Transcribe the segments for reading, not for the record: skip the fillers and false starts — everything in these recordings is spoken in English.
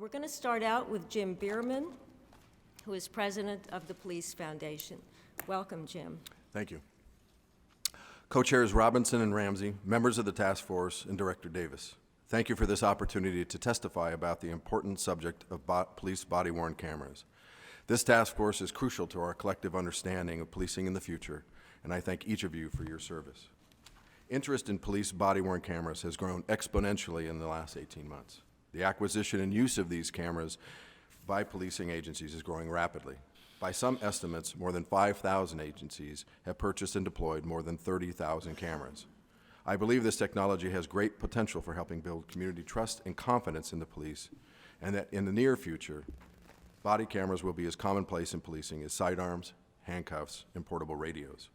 We're going to start out with Jim Bierman, who is president of the Police Foundation. Welcome, Jim. Thank you. Co-chairs Robinson and Ramsey, members of the task force, and Director Davis, thank you for this opportunity to testify about the important subject of police body-worn cameras. This task force is crucial to our collective understanding of policing in the future, and I thank each of you for your service. Interest in police body-worn cameras has grown exponentially in the last 18 months. The acquisition and use of these cameras by policing agencies is growing rapidly. By some estimates, more than 5,000 agencies have purchased and deployed more than 30,000 cameras. I believe this technology has great potential for helping build community trust and confidence in the police, and that in the near future, body cameras will be as commonplace in policing as sidearms, handcuffs, and portable radios.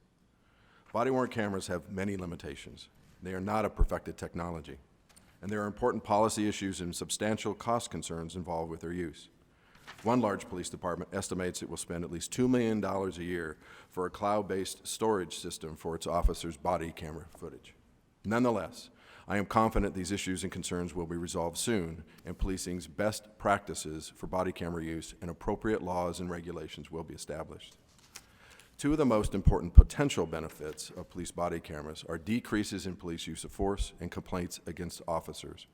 Body-worn cameras have many limitations. They are not a perfected technology, and there are important policy issues and substantial cost concerns involved with their use. One large police department estimates it will spend at least $2 million a year for a cloud-based storage system for its officers' body camera footage. Nonetheless, I am confident these issues and concerns will be resolved soon, and policing's best practices for body camera use and appropriate laws and regulations will be established. Two of the most important potential benefits of police body cameras are decreases in police use of force and complaints against officers.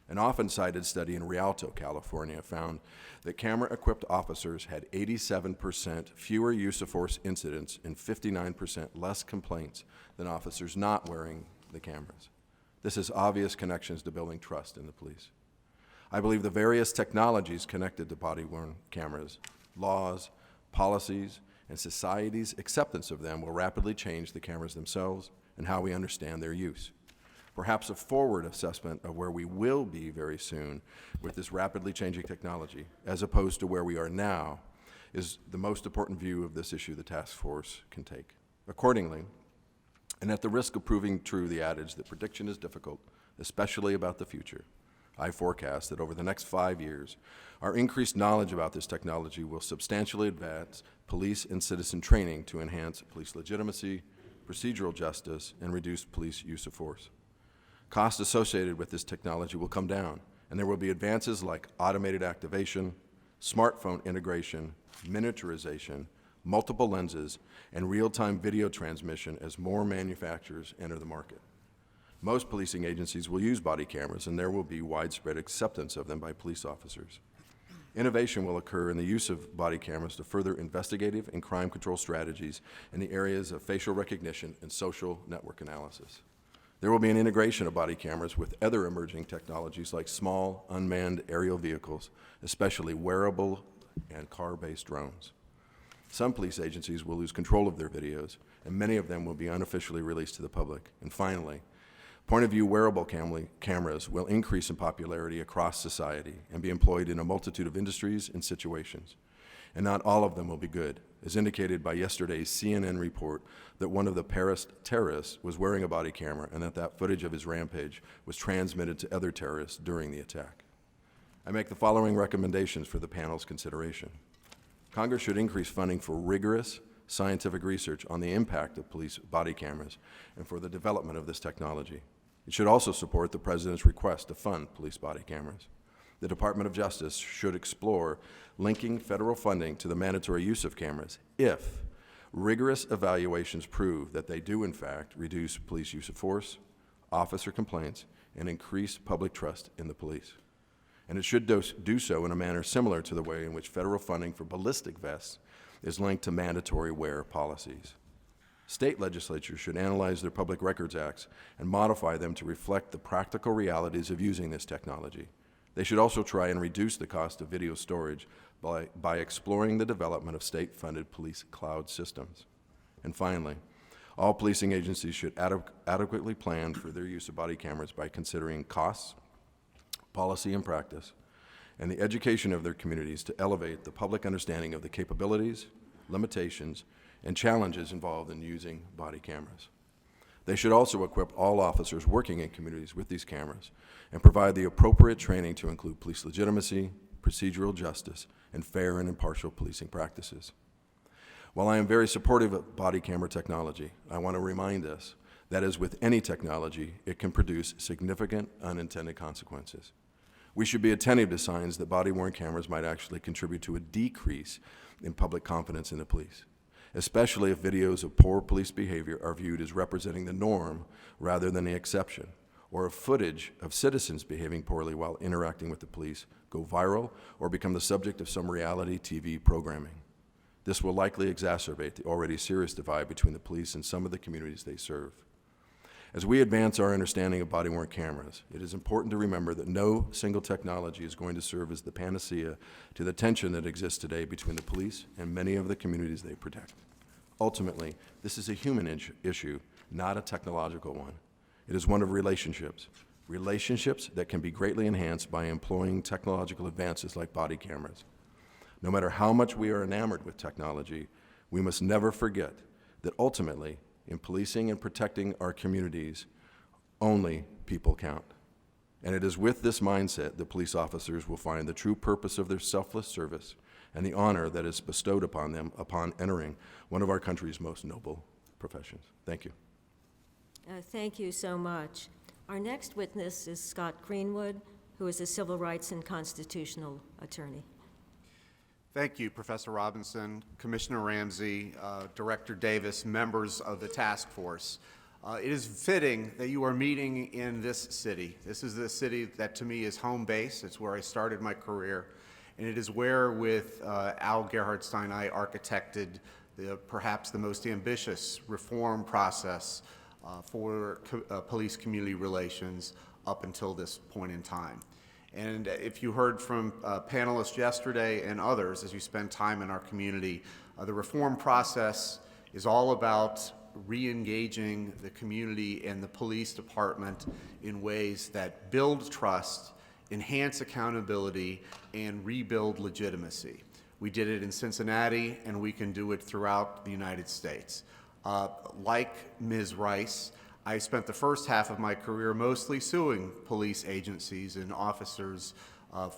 An often cited study in Rialto, California found that camera-equipped officers had 87% fewer use of force incidents and 59% less complaints than officers not wearing the cameras. This has obvious connections to building trust in the police. I believe the various technologies connected to body-worn cameras, laws, policies, and society's acceptance of them will rapidly change the cameras themselves and how we understand their use. Perhaps a forward assessment of where we will be very soon with this rapidly changing technology, as opposed to where we are now, is the most important view of this issue the task force can take. Accordingly, and at the risk of proving true the adage that prediction is difficult, especially about the future, I forecast that over the next 5 years, our increased knowledge about this technology will substantially advance police and citizen training to enhance police legitimacy, procedural justice, and reduce police use of force. Costs associated with this technology will come down, and there will be advances like automated activation, smartphone integration, miniaturization, multiple lenses, and real-time video transmission as more manufacturers enter the market. Most policing agencies will use body cameras, and there will be widespread acceptance of them by police officers. Innovation will occur in the use of body cameras to further investigative and crime control strategies in the areas of facial recognition and social network analysis. There will be an integration of body cameras with other emerging technologies like small, unmanned aerial vehicles, especially wearable and car-based drones. Some police agencies will lose control of their videos, and many of them will be unofficially released to the public. And finally, point-of-view wearable cameras will increase in popularity across society and be employed in a multitude of industries and situations. And not all of them will be good, as indicated by yesterday's CNN report that one of the Paris terrorists was wearing a body camera and that footage of his rampage was transmitted to other terrorists during the attack. I make the following recommendations for the panel's consideration. Congress should increase funding for rigorous scientific research on the impact of police body cameras and for the development of this technology. It should also support the President's request to fund police body cameras. The Department of Justice should explore linking federal funding to the mandatory use of cameras if rigorous evaluations prove that they do, in fact, reduce police use of force, officer complaints, and increase public trust in the police. And it should do so in a manner similar to the way in which federal funding for ballistic vests is linked to mandatory wear policies. State legislatures should analyze their public records acts and modify them to reflect the practical realities of using this technology. They should also try and reduce the cost of video storage by exploring the development of state-funded police cloud systems. And finally, all policing agencies should adequately plan for their use of body cameras by considering costs, policy and practice, and the education of their communities to elevate the public understanding of the capabilities, limitations, and challenges involved in using body cameras. They should also equip all officers working in communities with these cameras and provide the appropriate training to include police legitimacy, procedural justice, and fair and impartial policing practices. While I am very supportive of body camera technology, I want to remind us that as with any technology, it can produce significant unintended consequences. We should be attentive to signs that body-worn cameras might actually contribute to a decrease in public confidence in the police, especially if videos of poor police behavior are viewed as representing the norm rather than the exception, or if footage of citizens behaving poorly while interacting with the police go viral or become the subject of some reality TV programming. This will likely exacerbate the already serious divide between the police and some of the communities they serve. As we advance our understanding of body-worn cameras, it is important to remember that no single technology is going to serve as the panacea to the tension that exists today between the police and many of the communities they protect. Ultimately, this is a human issue, not a technological one. It is one of relationships that can be greatly enhanced by employing technological advances like body cameras. No matter how much we are enamored with technology, we must never forget that ultimately, in policing and protecting our communities, only people count. And it is with this mindset that police officers will find the true purpose of their selfless service and the honor that is bestowed upon them upon entering one of our country's most noble professions. Thank you. Thank you so much. Our next witness is Scott Greenwood, who is a civil rights and constitutional attorney. Thank you, Professor Robinson, Commissioner Ramsey, Director Davis, members of the task force. It is fitting that you are meeting in this city. This is the city that to me is home base. It's where I started my career. And it is where, with Al Gerhardstein, I architected perhaps the most ambitious reform process for police community relations up until this point in time. And if you heard from panelists yesterday and others as you spend time in our community, the reform process is all about re-engaging the community and the police department in ways that build trust, enhance accountability, and rebuild legitimacy. We did it in Cincinnati, and we can do it throughout the United States. Like Ms. Rice, I spent the first half of my career mostly suing police agencies and officers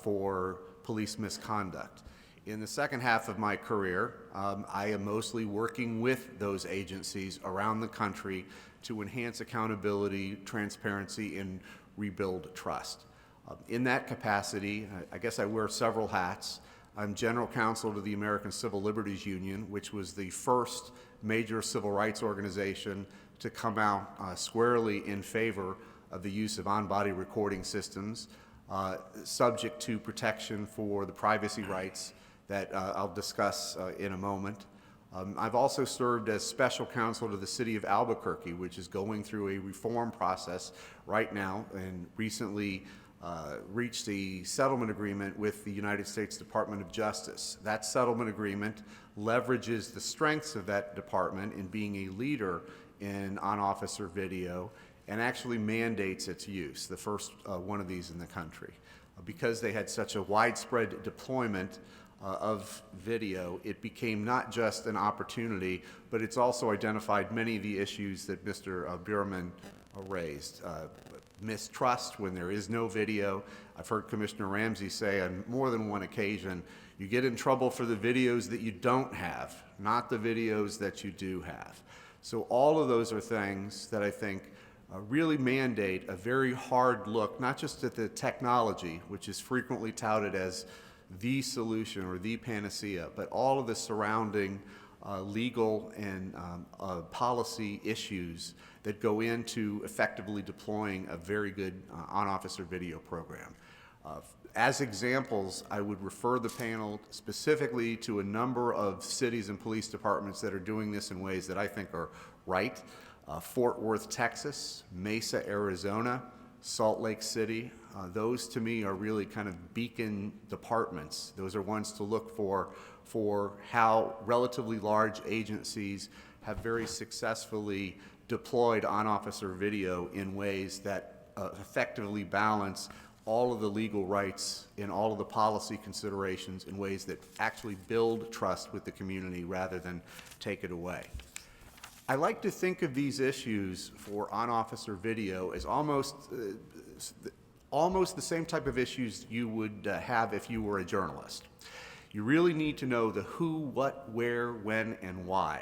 for police misconduct. In the second half of my career, I am mostly working with those agencies around the country to enhance accountability, transparency, and rebuild trust. In that capacity, I guess I wear several hats. I'm general counsel to the American Civil Liberties Union, which was the first major civil rights organization to come out squarely in favor of the use of on-body recording systems, subject to protection for the privacy rights that I'll discuss in a moment. I've also served as special counsel to the city of Albuquerque, which is going through a reform process right now and recently reached a settlement agreement with the United States Department of Justice. That settlement agreement leverages the strengths of that department in being a leader in on-officer video and actually mandates its use, the first one of these in the country. Because they had such a widespread deployment of video, it became not just an opportunity, but it's also identified many of the issues that Mr. Bierman raised. Mistrust when there is no video. I've heard Commissioner Ramsey say on more than one occasion, you get in trouble for the videos that you don't have, not the videos that you do have. So all of those are things that I think really mandate a very hard look, not just at the technology, which is frequently touted as the solution or the panacea, but all of the surrounding legal and policy issues that go into effectively deploying a very good on-officer video program. As examples, I would refer the panel specifically to a number of cities and police departments that are doing this in ways that I think are right. Fort Worth, Texas, Mesa, Arizona, Salt Lake City. Those to me are really kind of beacon departments. Those are ones to look for how relatively large agencies have very successfully deployed on-officer video in ways that effectively balance all of the legal rights and all of the policy considerations in ways that actually build trust with the community rather than take it away. I like to think of these issues for on-officer video as almost the same type of issues you would have if you were a journalist. You really need to know the who, what, where, when, and why.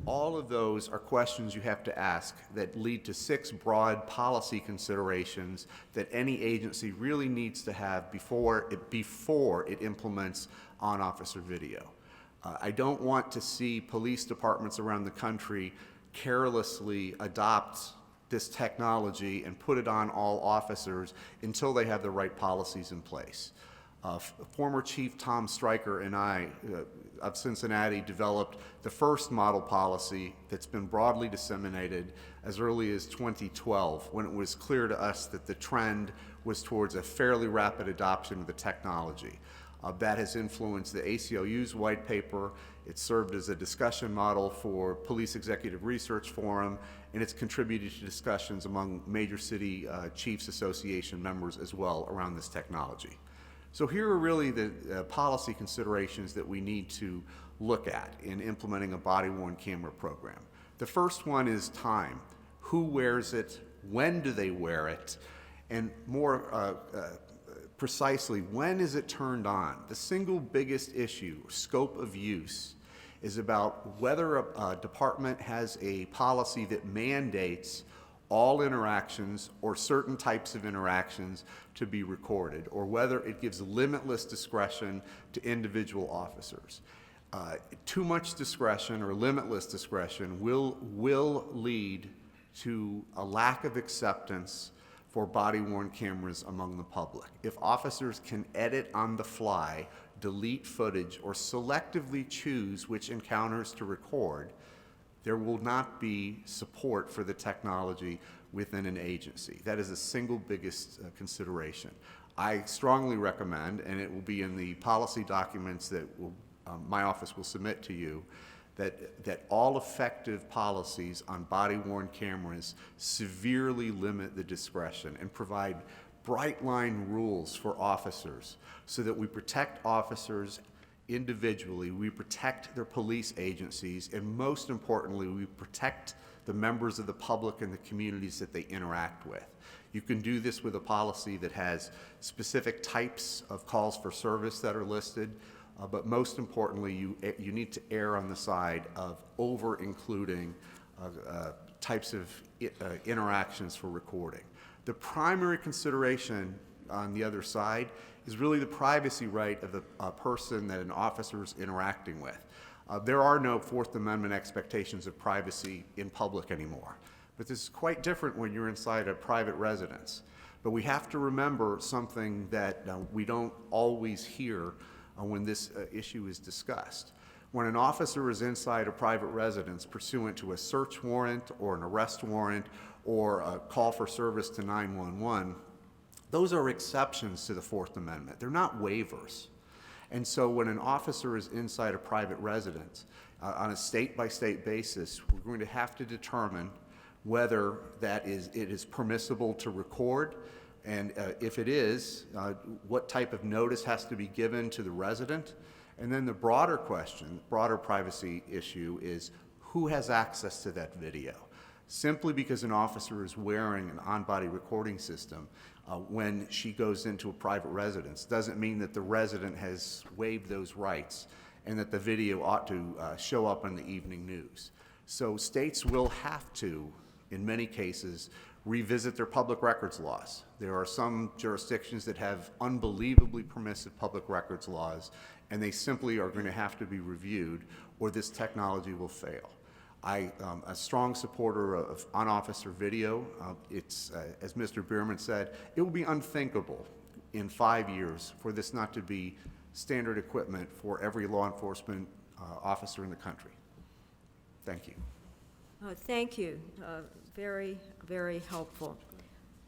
All of those are questions you have to ask that lead to 6 broad policy considerations that any agency really needs to have before it implements on-officer video. I don't want to see police departments around the country carelessly adopt this technology and put it on all officers until they have the right policies in place. Former Chief Tom Stryker and I of Cincinnati developed the first model policy that's been broadly disseminated as early as 2012, when it was clear to us that the trend was towards a fairly rapid adoption of the technology. That has influenced the ACLU's white paper. It served as a discussion model for Police Executive Research Forum, and it's contributed to discussions among major city chiefs association members as well around this technology. So here are really the policy considerations that we need to look at in implementing a body-worn camera program. The first one is time. Who wears it? When do they wear it? And more precisely, when is it turned on? The single biggest issue, scope of use, is about whether a department has a policy that mandates all interactions or certain types of interactions to be recorded, or whether it gives limitless discretion to individual officers. Too much discretion or limitless discretion will lead to a lack of acceptance for body-worn cameras among the public. If officers can edit on the fly, delete footage, or selectively choose which encounters to record, there will not be support for the technology within an agency. That is the single biggest consideration. I strongly recommend, and it will be in the policy documents that my office will submit to you, that all effective policies on body-worn cameras severely limit the discretion and provide bright line rules for officers so that we protect officers individually, we protect their police agencies, and most importantly, we protect the members of the public and the communities that they interact with. You can do this with a policy that has specific types of calls for service that are listed, but most importantly, you need to err on the side of over-including types of interactions for recording. The primary consideration on the other side is really the privacy right of the person that an officer is interacting with. There are no Fourth Amendment expectations of privacy in public anymore, but this is quite different when you're inside a private residence. But we have to remember something that we don't always hear when this issue is discussed. When an officer is inside a private residence pursuant to a search warrant or an arrest warrant or a call for service to 911, those are exceptions to the Fourth Amendment. They're not waivers. And so when an officer is inside a private residence, on a state-by-state basis, we're going to have to determine whether it is permissible to record, and if it is, what type of notice has to be given to the resident. And then the broader question, broader privacy issue is who has access to that video? Simply because an officer is wearing an on-body recording system when she goes into a private residence doesn't mean that the resident has waived those rights and that the video ought to show up on the evening news. So states will have to, in many cases, revisit their public records laws. There are some jurisdictions that have unbelievably permissive public records laws, and they simply are going to have to be reviewed, or this technology will fail. I'm a strong supporter of on-officer video. It's, as Mr. Bierman said, it will be unthinkable in 5 years for this not to be standard equipment for every law enforcement officer in the country. Thank you. Thank you. Very, very helpful.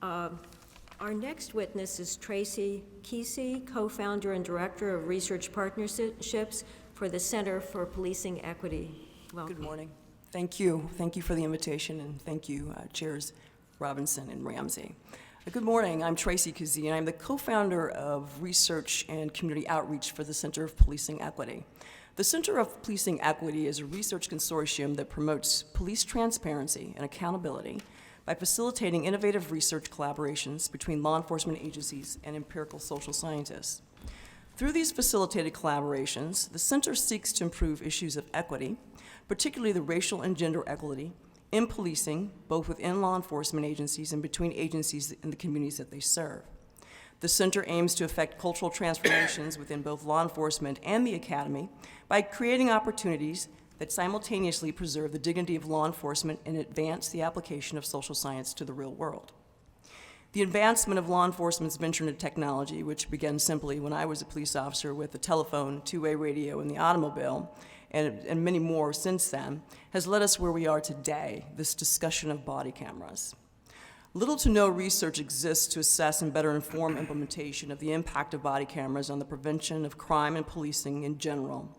Our next witness is Tracy Kesey, co-founder and director of research partnerships for the Center for Policing Equity. Welcome. Good morning. Thank you. Thank you for the invitation, and thank you, Chairs Robinson and Ramsey. Good morning. I'm Tracy Kesey, and I'm the co-founder of research and community outreach for the Center of Policing Equity. The Center of Policing Equity is a research consortium that promotes police transparency and accountability by facilitating innovative research collaborations between law enforcement agencies and empirical social scientists. Through these facilitated collaborations, the center seeks to improve issues of equity, particularly the racial and gender equity in policing, both within law enforcement agencies and between agencies in the communities that they serve. The center aims to effect cultural transformations within both law enforcement and the academy by creating opportunities that simultaneously preserve the dignity of law enforcement and advance the application of social science to the real world. The advancement of law enforcement's venture into technology, which began simply when I was a police officer with the telephone, two-way radio, and the automobile, and many more since then, has led us where we are today, this discussion of body cameras. Little to no research exists to assess and better inform implementation of the impact of body cameras on the prevention of crime and policing in general.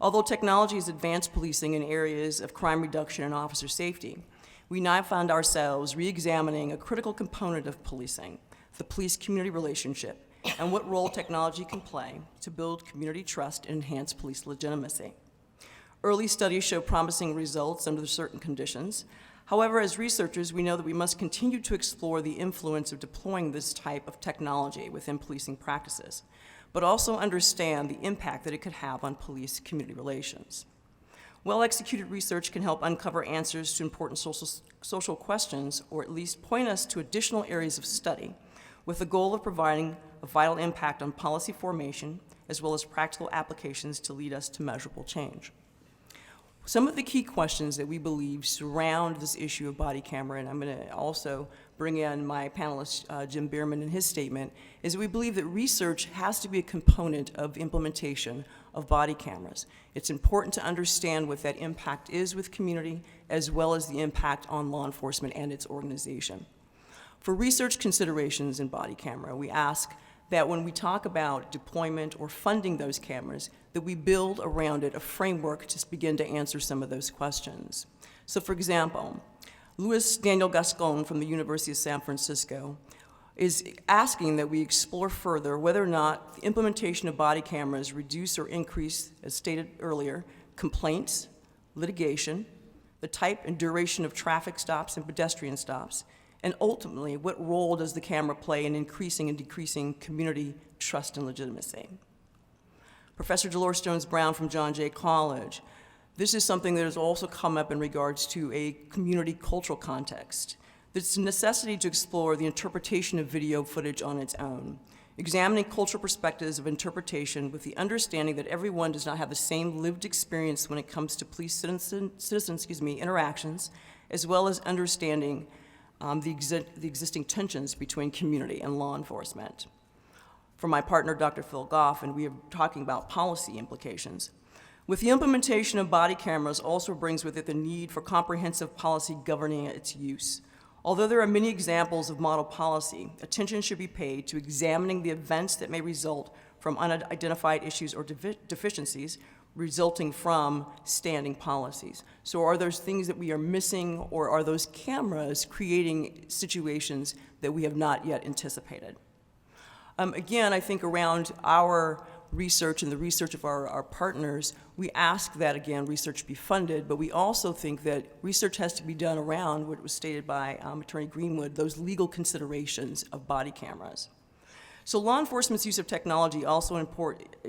Although technology has advanced policing in areas of crime reduction and officer safety, we now find ourselves re-examining a critical component of policing, the police-community relationship, and what role technology can play to build community trust and enhance police legitimacy. Early studies show promising results under certain conditions. However, as researchers, we know that we must continue to explore the influence of deploying this type of technology within policing practices, but also understand the impact that it could have on police-community relations. Well-executed research can help uncover answers to important social questions, or at least point us to additional areas of study, with the goal of providing a vital impact on policy formation, as well as practical applications to lead us to measurable change. Some of the key questions that we believe surround this issue of body camera, and I'm going to also bring in my panelist, Jim Bierman, in his statement, is that we believe that research has to be a component of the implementation of body cameras. It's important to understand what that impact is with community, as well as the impact on law enforcement and its organization. For research considerations in body camera, we ask that when we talk about deployment or funding those cameras, that we build around it a framework to begin to answer some of those questions. So for example, Luis Daniel Gascon from the University of San Francisco is asking that we explore further whether or not the implementation of body cameras reduce or increase, as stated earlier, complaints, litigation, the type and duration of traffic stops and pedestrian stops, and ultimately, what role does the camera play in increasing and decreasing community trust and legitimacy? Professor Dolores Jones-Brown from John Jay College. This is something that has also come up in regards to a community cultural context. There's a necessity to explore the interpretation of video footage on its own, examining cultural perspectives of interpretation with the understanding that everyone does not have the same lived experience when it comes to police-citizen interactions, as well as understanding the existing tensions between community and law enforcement. For my partner, Dr. Phil Goff, and we are talking about policy implications. With the implementation of body cameras also brings with it the need for comprehensive policy governing its use. Although there are many examples of model policy, attention should be paid to examining the events that may result from unidentified issues or deficiencies resulting from standing policies. So are those things that we are missing, or are those cameras creating situations that we have not yet anticipated? Again, I think around our research and the research of our partners, we ask that, again, research be funded, but we also think that research has to be done around what was stated by Attorney Greenwood, those legal considerations of body cameras. So law enforcement's use of technology also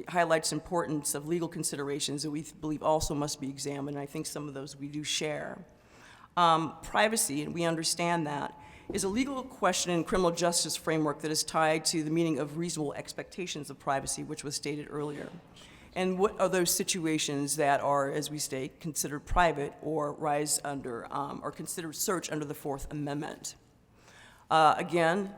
highlights the importance of legal considerations that we believe also must be examined, and I think some of those we do share. Privacy, and we understand that, is a legal question in criminal justice framework that is tied to the meaning of reasonable expectations of privacy, which was stated earlier. And what are those situations that are, as we state, considered private or rise under, or considered search under the Fourth Amendment? Again,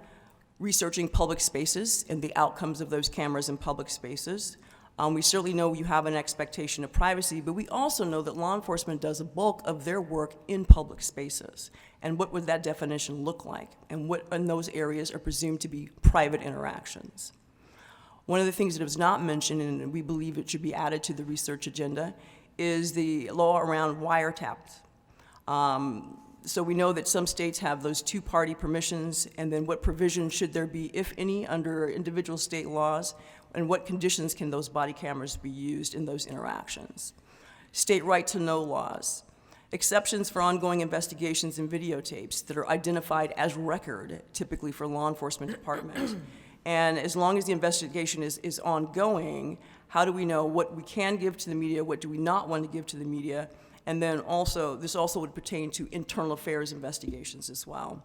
researching public spaces and the outcomes of those cameras in public spaces. We certainly know you have an expectation of privacy, but we also know that law enforcement does a bulk of their work in public spaces. And what would that definition look like? And what in those areas are presumed to be private interactions? One of the things that was not mentioned, and we believe it should be added to the research agenda, is the law around wiretaps. So we know that some states have those two-party permissions, and then what provisions should there be, if any, under individual state laws, and what conditions can those body cameras be used in those interactions? State right-to-know laws, exceptions for ongoing investigations and videotapes that are identified as record, typically for law enforcement departments. And as long as the investigation is ongoing, how do we know what we can give to the media, what do we not want to give to the media, And then also, this also would pertain to internal affairs investigations as well.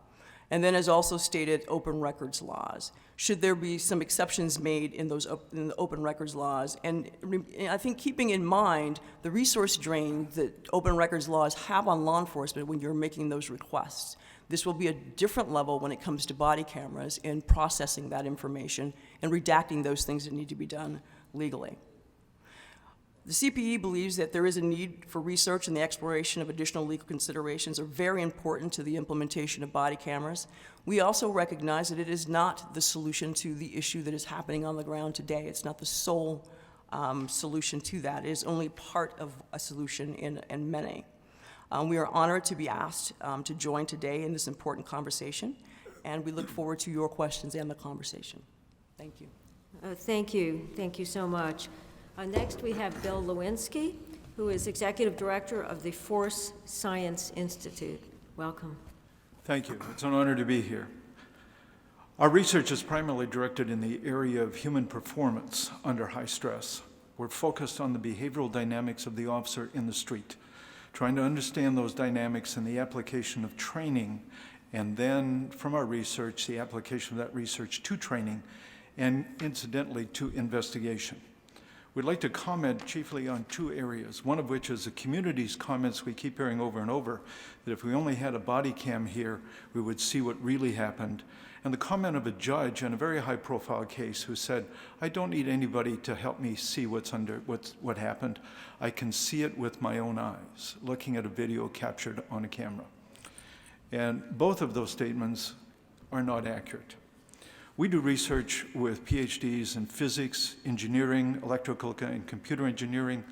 And then, as also stated, open records laws. Should there be some exceptions made in those in the open records laws? And I think keeping in mind the resource drain that open records laws have on law enforcement when you're making those requests. This will be a different level when it comes to body cameras and processing that information and redacting those things that need to be done legally. The CPE believes that there is a need for research, and the exploration of additional legal considerations are very important to the implementation of body cameras. We also recognize that it is not the solution to the issue that is happening on the ground today. It's not the sole solution to that. It is only part of a solution in many. We are honored to be asked to join today in this important conversation, and we look forward to your questions and the conversation. Thank you. Thank you. Thank you so much. Next, we have Bill Lewinsky, who is Executive Director of the Force Science Institute. Welcome. Thank you. It's an honor to be here. Our research is primarily directed in the area of human performance under high stress. We're focused on the behavioral dynamics of the officer in the street, trying to understand those dynamics and the application of training, and then from our research, the application of that research to training, and incidentally to investigation. We'd like to comment chiefly on two areas, one of which is the community's comments we keep hearing over and over, that if we only had a body cam here, we would see what really happened. And the comment of a judge in a very high-profile case who said, I don't need anybody to help me see what happened. I can see it with my own eyes, looking at a video captured on a camera. And both of those statements are not accurate. We do research with PhDs in physics, engineering, electrical and computer engineering,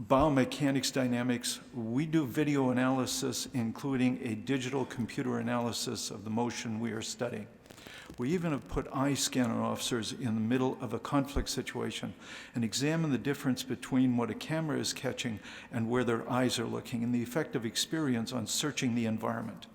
biomechanics dynamics. We do video analysis, including a digital computer analysis of the motion we are studying. We even have put eye scan on officers in the middle of a conflict situation and examine the difference between what a camera is catching and where their eyes are looking and the effect of experience on searching the environment.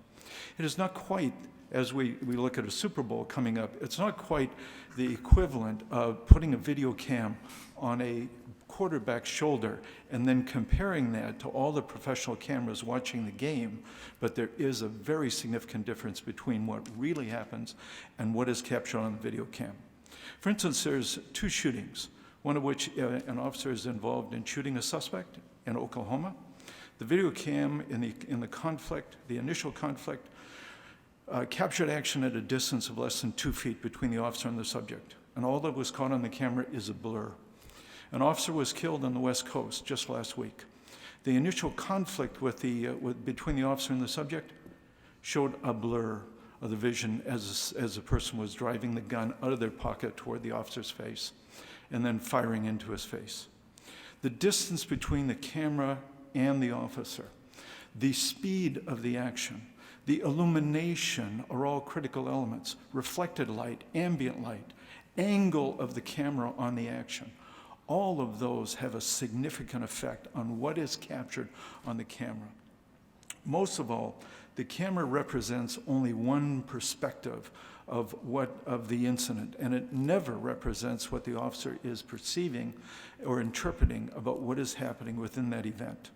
It is not quite, as we look at a Super Bowl coming up, it's not quite the equivalent of putting a video cam on a quarterback's shoulder and then comparing that to all the professional cameras watching the game, but there is a very significant difference between what really happens and what is captured on the video cam. For instance, there's two shootings, one of which an officer is involved in shooting a suspect in Oklahoma. The video cam in the conflict, the initial conflict, captured action at a distance of less than 2 feet between the officer and the subject. And all that was caught on the camera is a blur. An officer was killed on the West Coast just last week. The initial conflict between the officer and the subject showed a blur of the vision as the person was driving the gun out of their pocket toward the officer's face and then firing into his face. The distance between the camera and the officer, the speed of the action, the illumination are all critical elements. Reflected light, ambient light, angle of the camera on the action. All of those have a significant effect on what is captured on the camera. Most of all, the camera represents only one perspective of the incident, and it never represents what the officer is perceiving or interpreting about what is happening within that event.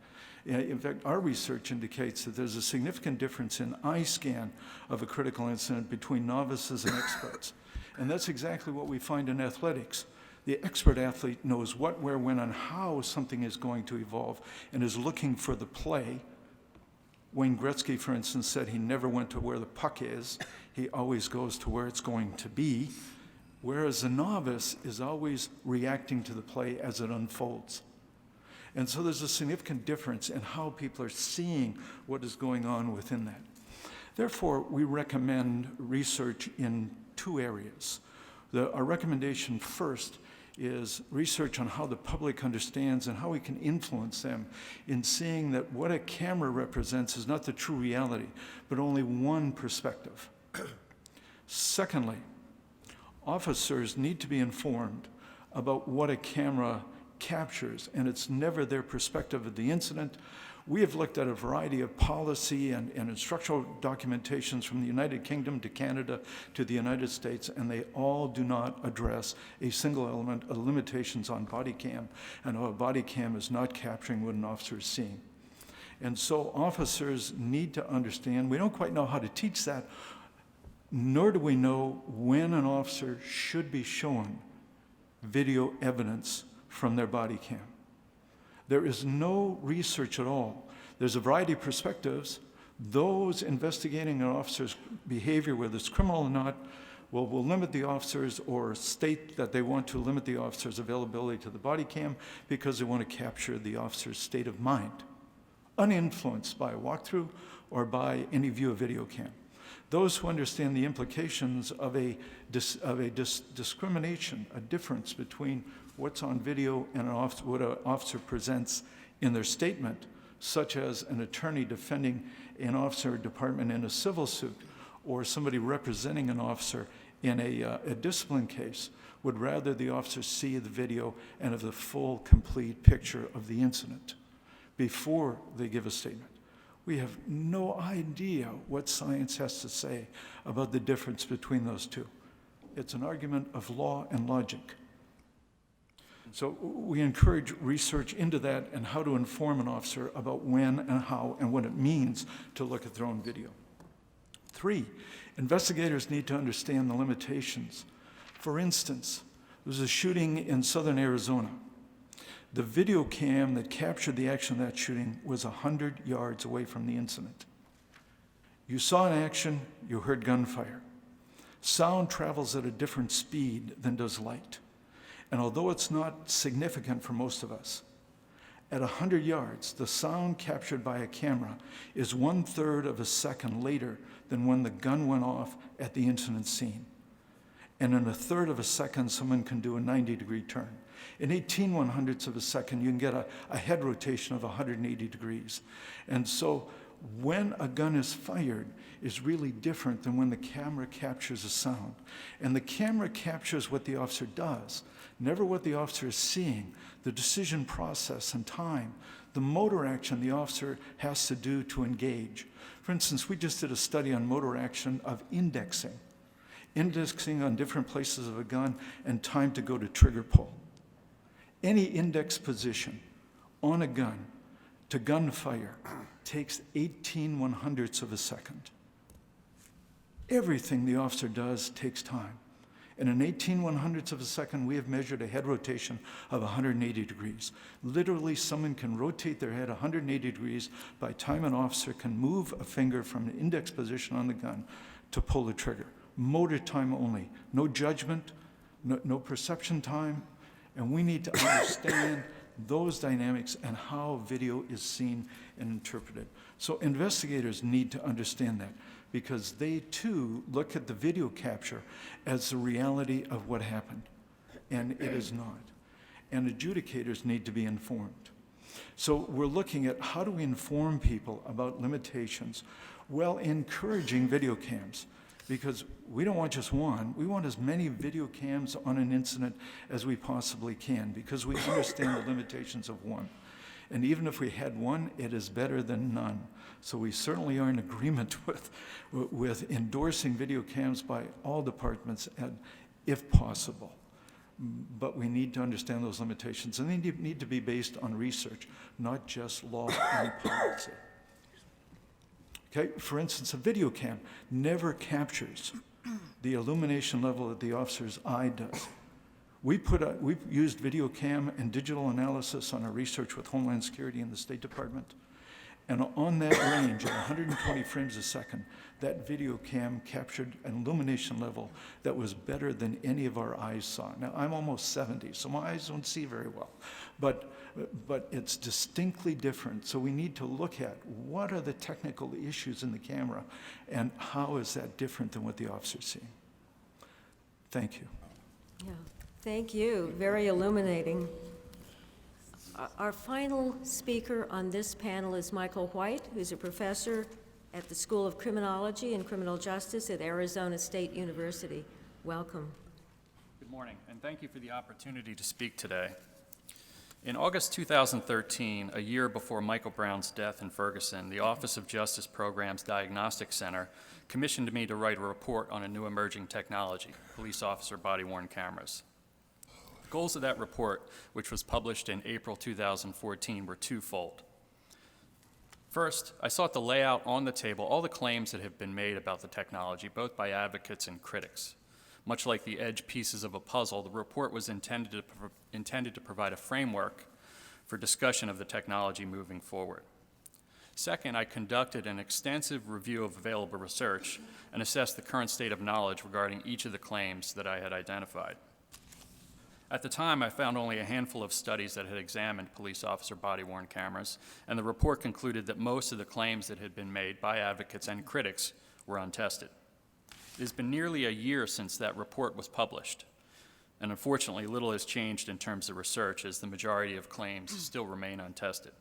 In fact, our research indicates that there's a significant difference in eye scan of a critical incident between novices and experts. And that's exactly what we find in athletics. The expert athlete knows what, where, when, and how something is going to evolve and is looking for the play. Wayne Gretzky, for instance, said he never went to where the puck is. He always goes to where it's going to be, whereas a novice is always reacting to the play as it unfolds. And so there's a significant difference in how people are seeing what is going on within that. Therefore, we recommend research in two areas. Our recommendation first is research on how the public understands and how we can influence them in seeing that what a camera represents is not the true reality, but only one perspective. Secondly, officers need to be informed about what a camera captures, and it's never their perspective of the incident. We have looked at a variety of policy and instructional documentations from the United Kingdom to Canada to the United States, and they all do not address a single element of limitations on body cam and how a body cam is not capturing what an officer is seeing. And so officers need to understand, we don't quite know how to teach that, nor do we know when an officer should be shown video evidence from their body cam. There is no research at all. There's a variety of perspectives. Those investigating an officer's behavior, whether it's criminal or not, will limit the officers or state that they want to limit the officer's availability to the body cam because they want to capture the officer's state of mind, uninfluenced by a walkthrough or by any view of video cam. Those who understand the implications of a discrimination, a difference between what's on video and what an officer presents in their statement, such as an attorney defending an officer or department in a civil suit, or somebody representing an officer in a discipline case, would rather the officer see the video and have the full, complete picture of the incident before they give a statement. We have no idea what science has to say about the difference between those two. It's an argument of law and logic. So we encourage research into that and how to inform an officer about when and how and what it means to look at their own video. 3, investigators need to understand the limitations. For instance, there was a shooting in southern Arizona. The video cam that captured the action of that shooting was 100 yards away from the incident. You saw an action, you heard gunfire. Sound travels at a different speed than does light. And although it's not significant for most of us, at 100 yards, the sound captured by a camera is 1/3 of a second later than when the gun went off at the incident scene. And in 1/3 of a second, someone can do a 90-degree turn. In 18/100ths of a second, you can get a head rotation of 180 degrees. And so when a gun is fired is really different than when the camera captures a sound. And the camera captures what the officer does, never what the officer is seeing, the decision process and time, the motor action the officer has to do to engage. For instance, we just did a study on motor action of indexing on different places of a gun and time to go to trigger pull. Any index position on a gun to gunfire takes 18/100ths of a second. Everything the officer does takes time. And in 18/100ths of a second, we have measured a head rotation of 180 degrees. Literally, someone can rotate their head 180 degrees by time an officer can move a finger from an index position on the gun to pull the trigger. Motor time only, no judgment, no perception time, and we need to understand those dynamics and how video is seen and interpreted. So investigators need to understand that because they too look at the video capture as the reality of what happened, and it is not. And adjudicators need to be informed. So we're looking at how do we inform people about limitations? Well, encouraging video cams, because we don't want just one. We want as many video cams on an incident as we possibly can, because we understand the limitations of one. And even if we had one, it is better than none. So we certainly are in agreement with endorsing video cams by all departments, and if possible. But we need to understand those limitations, and they need to be based on research, not just law and policy. Okay, for instance, a video cam never captures the illumination level that the officer's eye does. We used video cam and digital analysis on our research with Homeland Security and the State Department. And on that range, at 120 frames a second, that video cam captured an illumination level that was better than any of our eyes saw. Now, I'm almost 70, so my eyes don't see very well. But it's distinctly different. So we need to look at what are the technical issues in the camera and how is that different than what the officer's seeing. Thank you. Yeah, thank you. Very illuminating. Our final speaker on this panel is Michael White, who's a professor at the School of Criminology and Criminal Justice at Arizona State University. Welcome. Good morning, and thank you for the opportunity to speak today. In August 2013, a year before Michael Brown's death in Ferguson, the Office of Justice Programs Diagnostic Center commissioned me to write a report on a new emerging technology, police officer body-worn cameras. The goals of that report, which was published in April 2014, were twofold. First, I sought to lay out on the table all the claims that have been made about the technology, both by advocates and critics. Much like the edge pieces of a puzzle, the report was intended to provide a framework for discussion of the technology moving forward. Second, I conducted an extensive review of available research and assessed the current state of knowledge regarding each of the claims that I had identified. At the time, I found only a handful of studies that had examined police officer body-worn cameras, and the report concluded that most of the claims that had been made by advocates and critics were untested. It has been nearly a year since that report was published, and unfortunately, little has changed in terms of research, as the majority of claims still remain untested.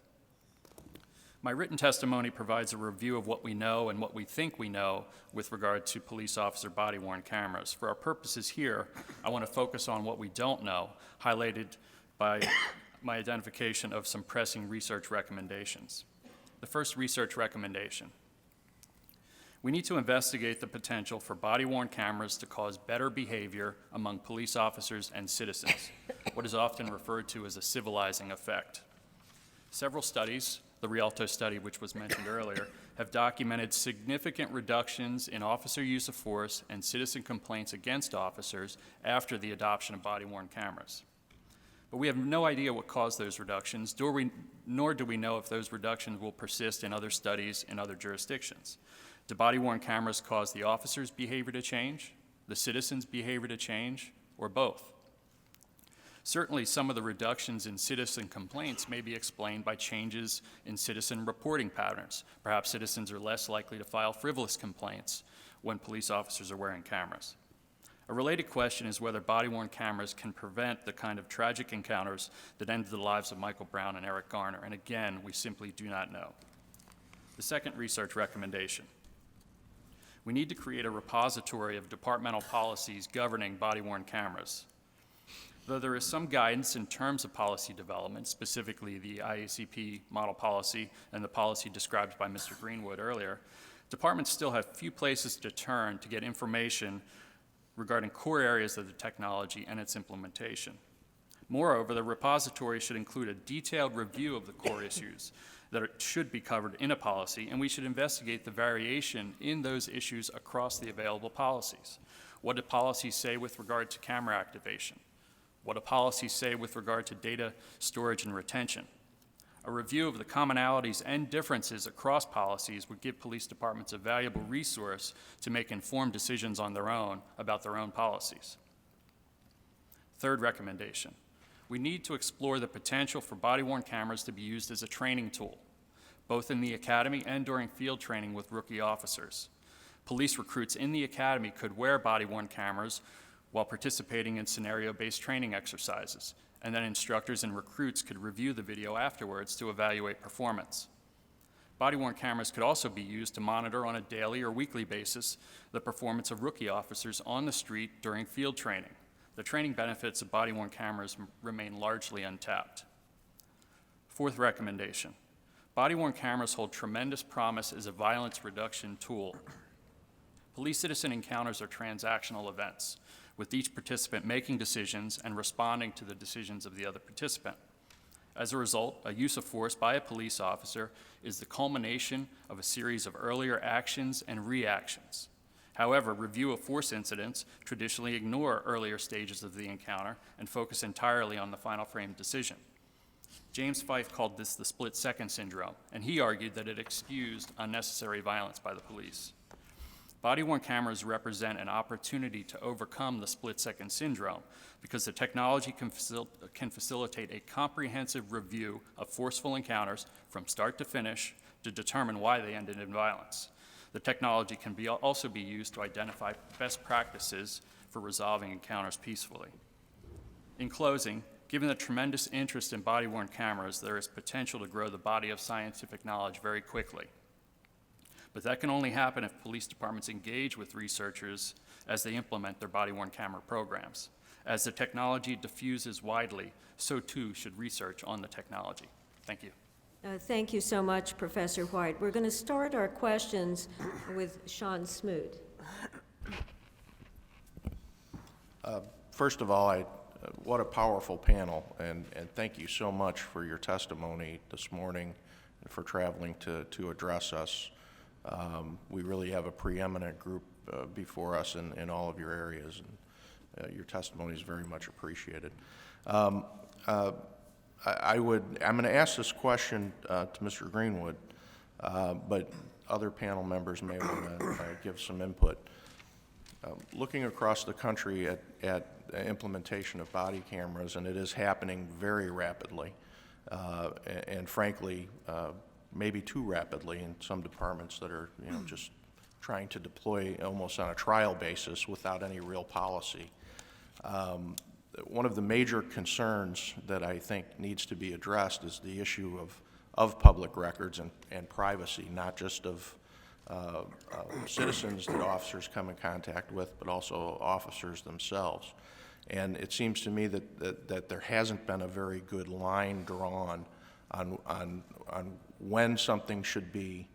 My written testimony provides a review of what we know and what we think we know with regard to police officer body-worn cameras. For our purposes here, I want to focus on what we don't know, highlighted by my identification of some pressing research recommendations. The first research recommendation: we need to investigate the potential for body-worn cameras to cause better behavior among police officers and citizens, what is often referred to as a civilizing effect. Several studies, the Rialto study, which was mentioned earlier, have documented significant reductions in officer use of force and citizen complaints against officers after the adoption of body-worn cameras. But we have no idea what caused those reductions, nor do we know if those reductions will persist in other studies in other jurisdictions. Do body-worn cameras cause the officer's behavior to change, the citizen's behavior to change, or both? Certainly, some of the reductions in citizen complaints may be explained by changes in citizen reporting patterns. Perhaps citizens are less likely to file frivolous complaints when police officers are wearing cameras. A related question is whether body-worn cameras can prevent the kind of tragic encounters that ended the lives of Michael Brown and Eric Garner, and again, we simply do not know. The second research recommendation: we need to create a repository of departmental policies governing body-worn cameras. Though there is some guidance in terms of policy development, specifically the IACP model policy and the policy described by Mr. Greenwood earlier, departments still have few places to turn to get information regarding core areas of the technology and its implementation. Moreover, the repository should include a detailed review of the core issues that should be covered in a policy, and we should investigate the variation in those issues across the available policies. What do policies say with regard to camera activation? What do policies say with regard to data storage and retention? A review of the commonalities and differences across policies would give police departments a valuable resource to make informed decisions on their own about their own policies. Third recommendation: we need to explore the potential for body-worn cameras to be used as a training tool, both in the academy and during field training with rookie officers. Police recruits in the academy could wear body-worn cameras while participating in scenario-based training exercises, and then instructors and recruits could review the video afterwards to evaluate performance. Body-worn cameras could also be used to monitor on a daily or weekly basis the performance of rookie officers on the street during field training. The training benefits of body-worn cameras remain largely untapped. Fourth recommendation: body-worn cameras hold tremendous promise as a violence reduction tool. Police-citizen encounters are transactional events, with each participant making decisions and responding to the decisions of the other participant. As a result, a use of force by a police officer is the culmination of a series of earlier actions and reactions. However, review of force incidents traditionally ignore earlier stages of the encounter and focus entirely on the final frame decision. James Fife called this the split-second syndrome, and he argued that it excused unnecessary violence by the police. Body-worn cameras represent an opportunity to overcome the split-second syndrome because the technology can facilitate a comprehensive review of forceful encounters from start to finish to determine why they ended in violence. The technology can also be used to identify best practices for resolving encounters peacefully. In closing, given the tremendous interest in body-worn cameras, there is potential to grow the body of scientific knowledge very quickly. But that can only happen if police departments engage with researchers as they implement their body-worn camera programs. As the technology diffuses widely, so too should research on the technology. Thank you. Thank you so much, Professor White. We're going to start our questions with Sean Smoot. First of all, what a powerful panel, and thank you so much for your testimony this morning and for traveling to address us. We really have a preeminent group before us in all of your areas, and your testimony is very much appreciated. I'm going to ask this question to Mr. Greenwood, but other panel members may want to give some input. Looking across the country at implementation of body cameras, and it is happening very rapidly, and frankly, maybe too rapidly in some departments that are, just trying to deploy almost on a trial basis without any real policy. One of the major concerns that I think needs to be addressed is the issue of public records and privacy, not just of citizens that officers come in contact with, but also officers themselves. And it seems to me that there hasn't been a very good line drawn on when something should be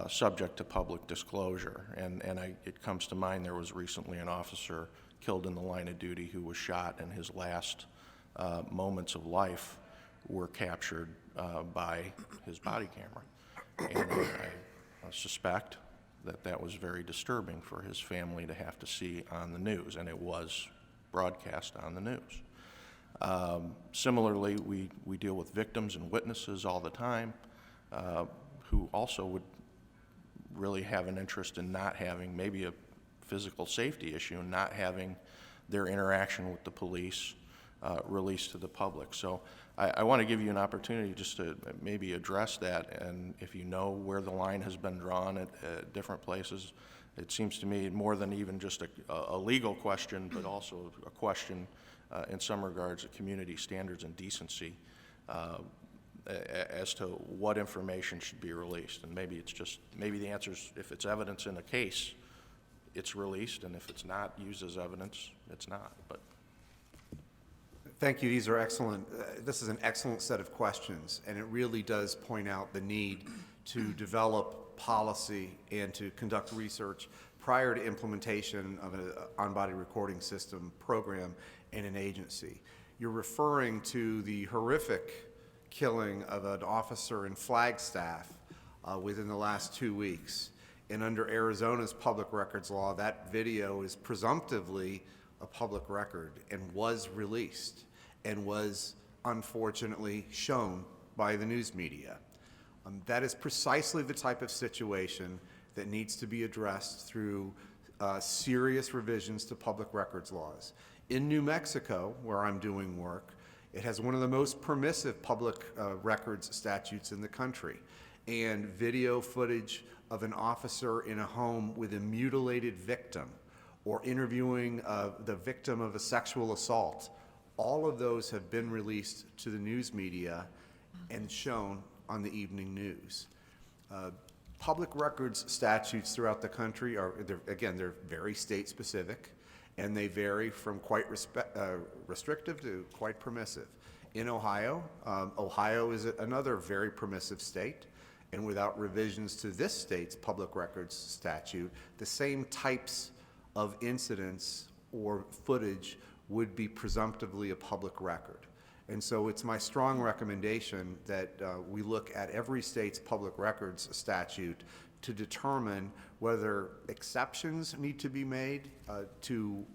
subject to public disclosure. And it comes to mind there was recently an officer killed in the line of duty who was shot, and his last moments of life were captured by his body camera. And I suspect that was very disturbing for his family to have to see on the news, and it was broadcast on the news. Similarly, we deal with victims and witnesses all the time who also would really have an interest in not having maybe a physical safety issue and not having their interaction with the police released to the public. So I want to give you an opportunity just to maybe address that, and if you know where the line has been drawn at different places. It seems to me more than even just a legal question, but also a question in some regards of community standards and decency as to what information should be released. And maybe the answer is, if it's evidence in a case, it's released, and if it's not used as evidence, it's not. But Thank you. These are excellent. This is an excellent set of questions, and it really does point out the need to develop policy and to conduct research prior to implementation of an on-body recording system program in an agency. You're referring to the horrific killing of an officer in Flagstaff within the last 2 weeks. And under Arizona's public records law, that video is presumptively a public record and was released and was unfortunately shown by the news media. That is precisely the type of situation that needs to be addressed through serious revisions to public records laws. In New Mexico, where I'm doing work, it has one of the most permissive public records statutes in the country. And video footage of an officer in a home with a mutilated victim or interviewing the victim of a sexual assault, all of those have been released to the news media and shown on the evening news. Public records statutes throughout the country they're very state specific, and they vary from quite restrictive to quite permissive. In Ohio, Ohio is another very permissive state, and without revisions to this state's public records statute, the same types of incidents or footage would be presumptively a public record. And so it's my strong recommendation that we look at every state's public records statute to determine whether exceptions need to be made to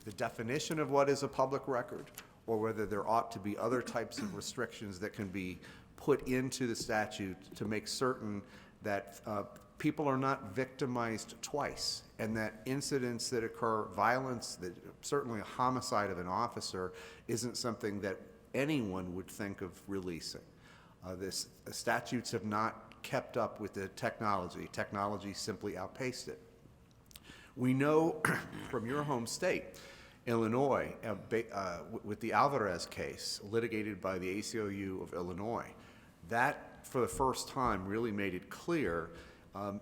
the definition of what is a public record, or whether there ought to be other types of restrictions that can be put into the statute to make certain that people are not victimized twice, and that incidents that occur, violence, that certainly a homicide of an officer, isn't something that anyone would think of releasing. The statutes have not kept up with the technology. Technology simply outpaced it. We know from your home state, Illinois, with the Alvarez case litigated by the ACLU of Illinois, that for the first time really made it clear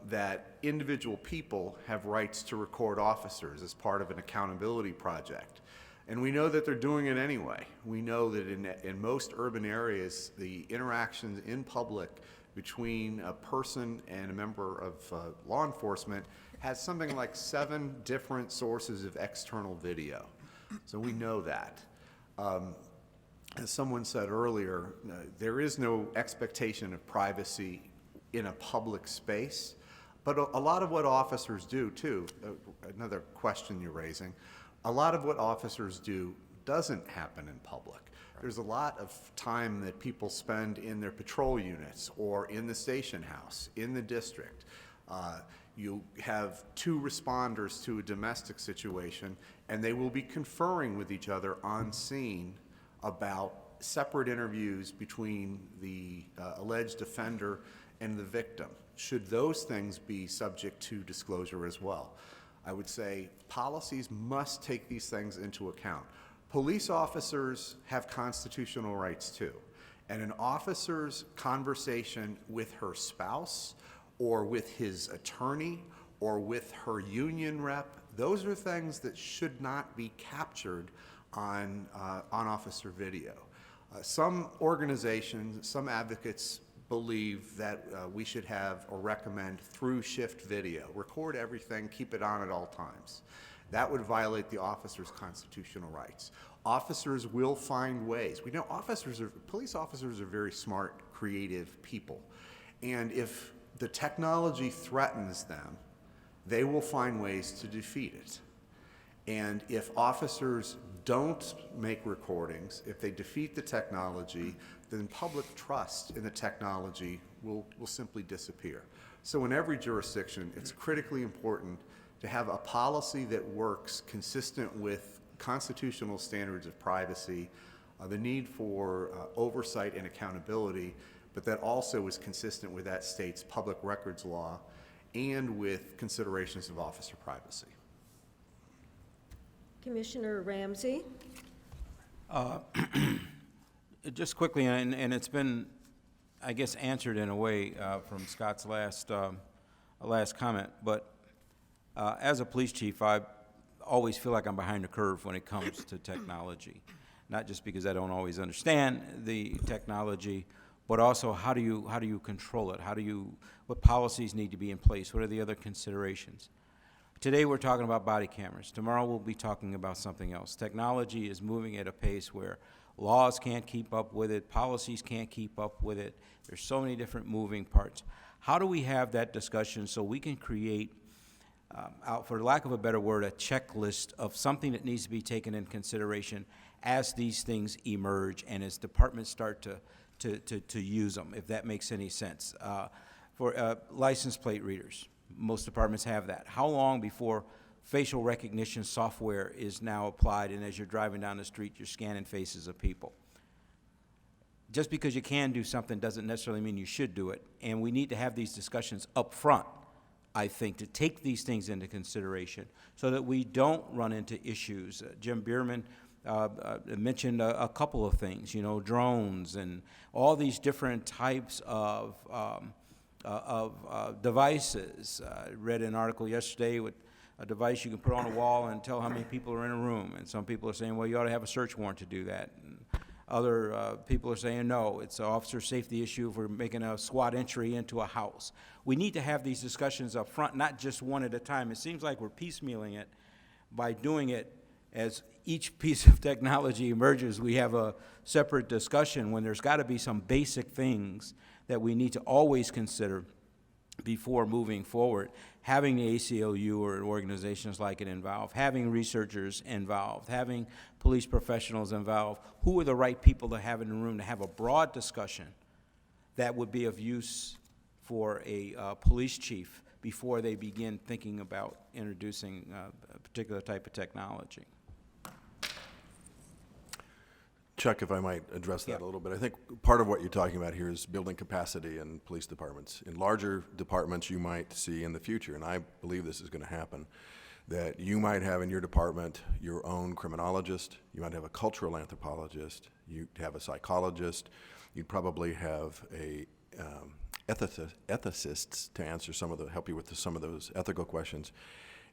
that individual people have rights to record officers as part of an accountability project. And we know that they're doing it anyway. We know that in most urban areas, the interactions in public between a person and a member of law enforcement has something like 7 different sources of external video. So we know that. As someone said earlier, there is no expectation of privacy in a public space, but a lot of what officers do too, another question you're raising, a lot of what officers do doesn't happen in public. There's a lot of time that people spend in their patrol units or in the station house, in the district. You have 2 responders to a domestic situation, and they will be conferring with each other on scene about separate interviews between the alleged offender and the victim. Should those things be subject to disclosure as well? I would say policies must take these things into account. Police officers have constitutional rights too, and an officer's conversation with her spouse or with his attorney or with her union rep, those are things that should not be captured on officer video. Some organizations, some advocates believe that we should have or recommend through shift video. Record everything, keep it on at all times. That would violate the officer's constitutional rights. Officers will find ways. We know police officers are very smart, creative people. And if the technology threatens them, they will find ways to defeat it. And if officers don't make recordings, if they defeat the technology, then public trust in the technology will simply disappear. So in every jurisdiction, it's critically important to have a policy that works consistent with constitutional standards of privacy, the need for oversight and accountability, but that also is consistent with that state's public records law and with considerations of officer privacy. Commissioner Ramsey? Just quickly, and it's been, I guess, answered in a way from Scott's last comment, but as a police chief, I always feel like I'm behind the curve when it comes to technology. Not just because I don't always understand the technology, but also how do you control it? What policies need to be in place? What are the other considerations? Today we're talking about body cameras. Tomorrow we'll be talking about something else. Technology is moving at a pace where laws can't keep up with it, policies can't keep up with it. There's so many different moving parts. How do we have that discussion so we can create, for lack of a better word, a checklist of something that needs to be taken in consideration as these things emerge and as departments start to use them, if that makes any sense. For license plate readers, most departments have that. How long before facial recognition software is now applied, and as you're driving down the street, you're scanning faces of people? Just because you can do something doesn't necessarily mean you should do it, and we need to have these discussions up front, I think, to take these things into consideration so that we don't run into issues. Jim Bierman mentioned a couple of things, drones and all these different types of devices. I read an article yesterday with a device you can put on a wall and tell how many people are in a room. And some people are saying, well, you ought to have a search warrant to do that. And other people are saying, no, it's an officer safety issue if we're making a SWAT entry into a house. We need to have these discussions up front, not just one at a time. It seems like we're piecemealing it by doing it as each piece of technology emerges. We have a separate discussion when there's got to be some basic things that we need to always consider before moving forward. Having the ACLU or organizations like it involved, having researchers involved, having police professionals involved, who are the right people to have in the room to have a broad discussion that would be of use for a police chief before they begin thinking about introducing a particular type of technology. Chuck, if I might address that Yeah. a little bit. I think part of what you're talking about here is building capacity in police departments. In larger departments, you might see in the future, and I believe this is going to happen, that you might have in your department your own criminologist, you might have a cultural anthropologist, you'd have a psychologist, you'd probably have a ethicists to answer help you with some of those ethical questions.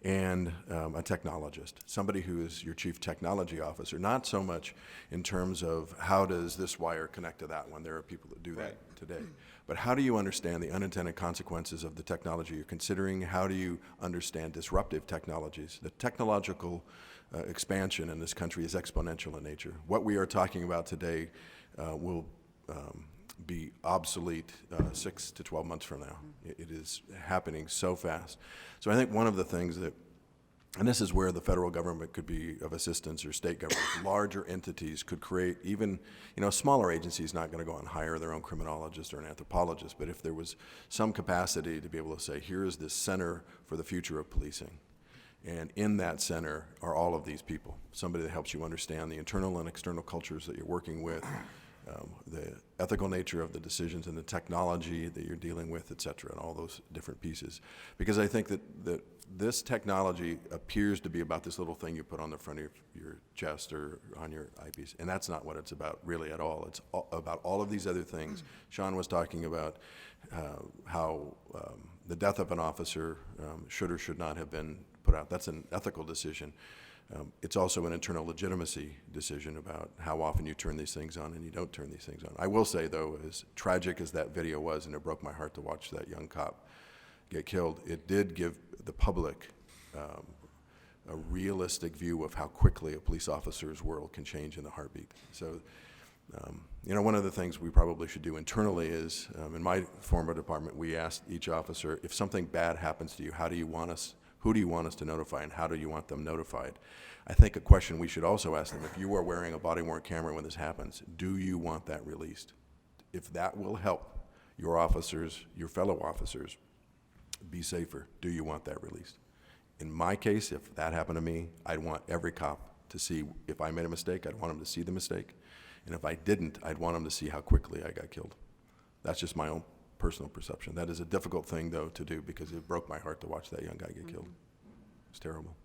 and a technologist, somebody who is your chief technology officer, not so much in terms of how does this wire connect to that one. There are people that do that today. But how do you understand the unintended consequences of the technology you're considering? How do you understand disruptive technologies? The technological expansion in this country is exponential in nature. What we are talking about today will be obsolete 6 to 12 months from now. It is happening so fast. So I think one of the things that, and this is where the federal government could be of assistance, or state governments, larger entities could create, even, a smaller agency is not going to go and hire their own criminologist or an anthropologist, but if there was some capacity to be able to say, here is this center for the future of policing, and in that center are all of these people, somebody that helps you understand the internal and external cultures that you're working with, the ethical nature of the decisions and the technology that you're dealing with, et cetera, and all those different pieces. Because I think that this technology appears to be about this little thing you put on the front of your chest or on your eyepiece, and that's not what it's about really at all. It's about all of these other things. Sean was talking about how the death of an officer should or should not have been put out. That's an ethical decision. It's also an internal legitimacy decision about how often you turn these things on and you don't turn these things on. I will say, though, as tragic as that video was, and it broke my heart to watch that young cop get killed, it did give the public a realistic view of how quickly a police officer's world can change in a heartbeat. So, one of the things we probably should do internally is, in my former department, we asked each officer, if something bad happens to you, who do you want us to notify, and how do you want them notified? I think a question we should also ask them, if you are wearing a body-worn camera when this happens, do you want that released? If that will help your officers, your fellow officers, be safer, do you want that released? In my case, if that happened to me, I'd want every cop to see, if I made a mistake, I'd want them to see the mistake. And if I didn't, I'd want them to see how quickly I got killed. That's just my own personal perception. That is a difficult thing, though, to do, because it broke my heart to watch that young guy get killed. It's terrible.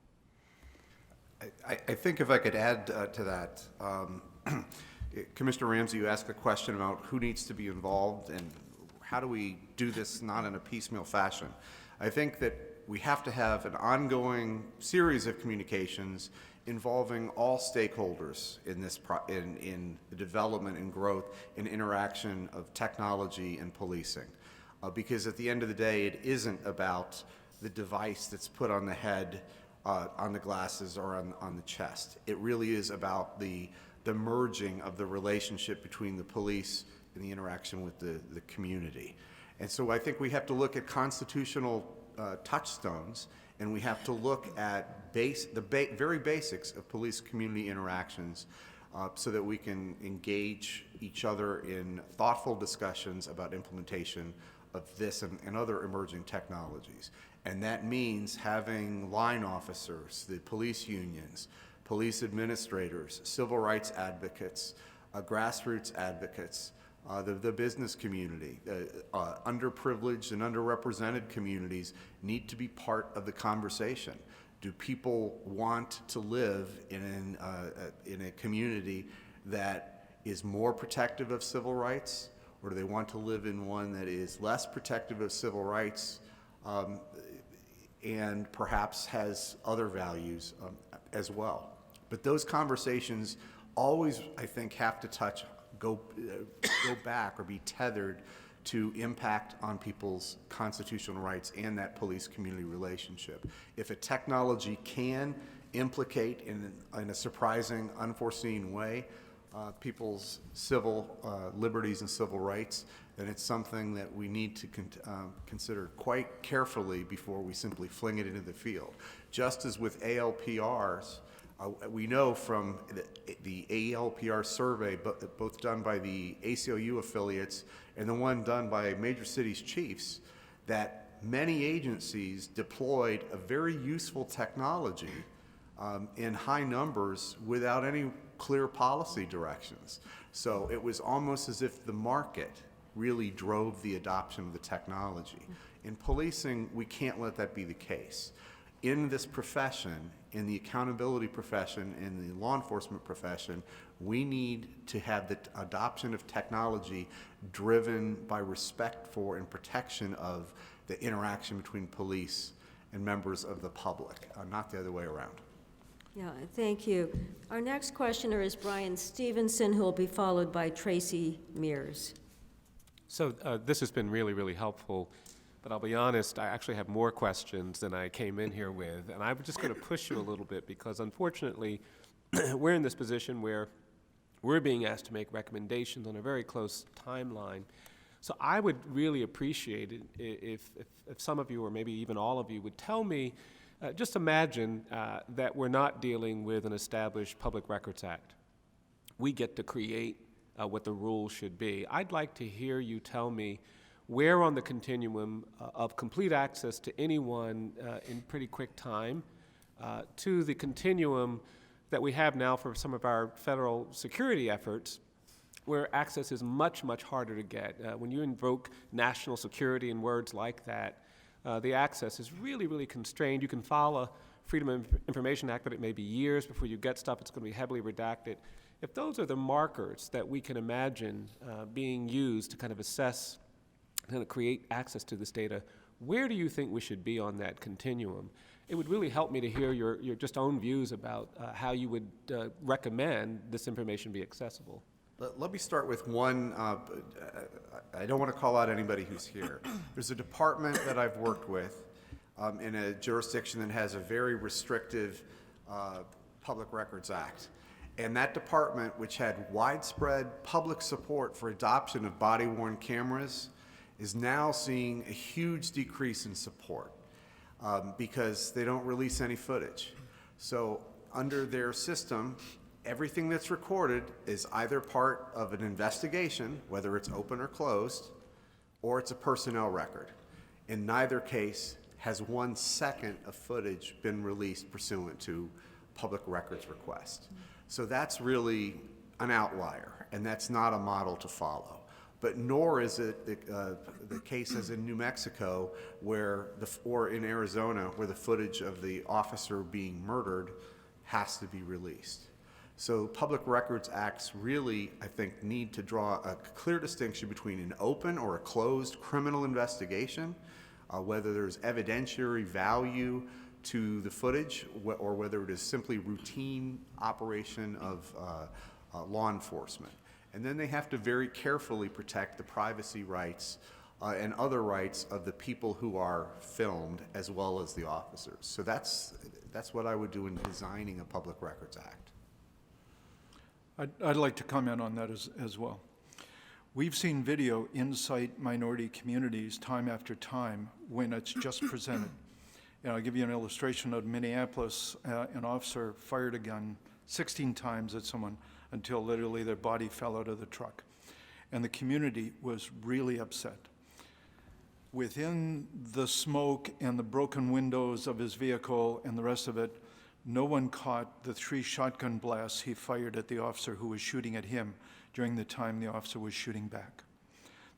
I think if I could add to that, Commissioner Ramsey, you asked a question about who needs to be involved and how do we do this not in a piecemeal fashion. I think that we have to have an ongoing series of communications involving all stakeholders in this in the development and growth and interaction of technology and policing. Because at the end of the day, it isn't about the device that's put on the head, on the glasses, or on the chest. It really is about the merging of the relationship between the police and the interaction with the community. And so I think we have to look at constitutional touchstones, and we have to look at very basics of police-community interactions so that we can engage each other in thoughtful discussions about implementation of this and other emerging technologies. And that means having line officers, the police unions, police administrators, civil rights advocates, grassroots advocates, the business community, underprivileged and underrepresented communities need to be part of the conversation. Do people want to live in a community that is more protective of civil rights, or do they want to live in one that is less protective of civil rights and perhaps has other values as well? But those conversations always, I think, have to go back or be tethered to impact on people's constitutional rights and that police-community relationship. If a technology can implicate in a surprising, unforeseen way people's civil liberties and civil rights, then it's something that we need to consider quite carefully before we simply fling it into the field. Just as with ALPRs, we know from the ALPR survey, both done by the ACLU affiliates and the one done by Major Cities Chiefs, that many agencies deployed a very useful technology in high numbers without any clear policy directions. So it was almost as if the market really drove the adoption of the technology. In policing, we can't let that be the case. In this profession, in the accountability profession, in the law enforcement profession, we need to have the adoption of technology driven by respect for and protection of the interaction between police and members of the public, not the other way around. Yeah, thank you. Our next questioner is Brian Stevenson, who will be followed by Tracy Mears. So this has been really, really helpful, but I'll be honest, I actually have more questions than I came in here with, and I'm just going to push you a little bit because unfortunately, we're in this position where we're being asked to make recommendations on a very close timeline. So I would really appreciate it if some of you, or maybe even all of you, would tell me, just imagine that we're not dealing with an established Public Records Act. We get to create what the rules should be. I'd like to hear you tell me where on the continuum of complete access to anyone in pretty quick time to the continuum that we have now for some of our federal security efforts, where access is much, much harder to get. When you invoke national security and words like that, the access is really, really constrained. You can file a Freedom of Information Act, but it may be years before you get stuff. It's going to be heavily redacted. If those are the markers that we can imagine being used to kind of assess, kind of create access to this data, where do you think we should be on that continuum? It would really help me to hear your just own views about how you would recommend this information be accessible. Let me start with one. I don't want to call out anybody who's here. There's a department that I've worked with in a jurisdiction that has a very restrictive Public Records Act. And that department, which had widespread public support for adoption of body-worn cameras, is now seeing a huge decrease in support because they don't release any footage. So under their system, everything that's recorded is either part of an investigation, whether it's open or closed, or it's a personnel record. In neither case has 1 second of footage been released pursuant to public records request. So that's really an outlier, and that's not a model to follow. But nor is it the case as in New Mexico or in Arizona, where the footage of the officer being murdered has to be released. So Public Records Acts really, I think, need to draw a clear distinction between an open or a closed criminal investigation, whether there's evidentiary value to the footage, or whether it is simply routine operation of law enforcement. And then they have to very carefully protect the privacy rights and other rights of the people who are filmed, as well as the officers. So that's what I would do in designing a Public Records Act. I'd like to comment on that as well. We've seen video incite minority communities time after time when it's just presented. And I'll give you an illustration of Minneapolis. An officer fired a gun 16 times at someone until literally their body fell out of the truck. And the community was really upset. Within the smoke and the broken windows of his vehicle and the rest of it, no one caught the 3 shotgun blasts he fired at the officer who was shooting at him during the time the officer was shooting back.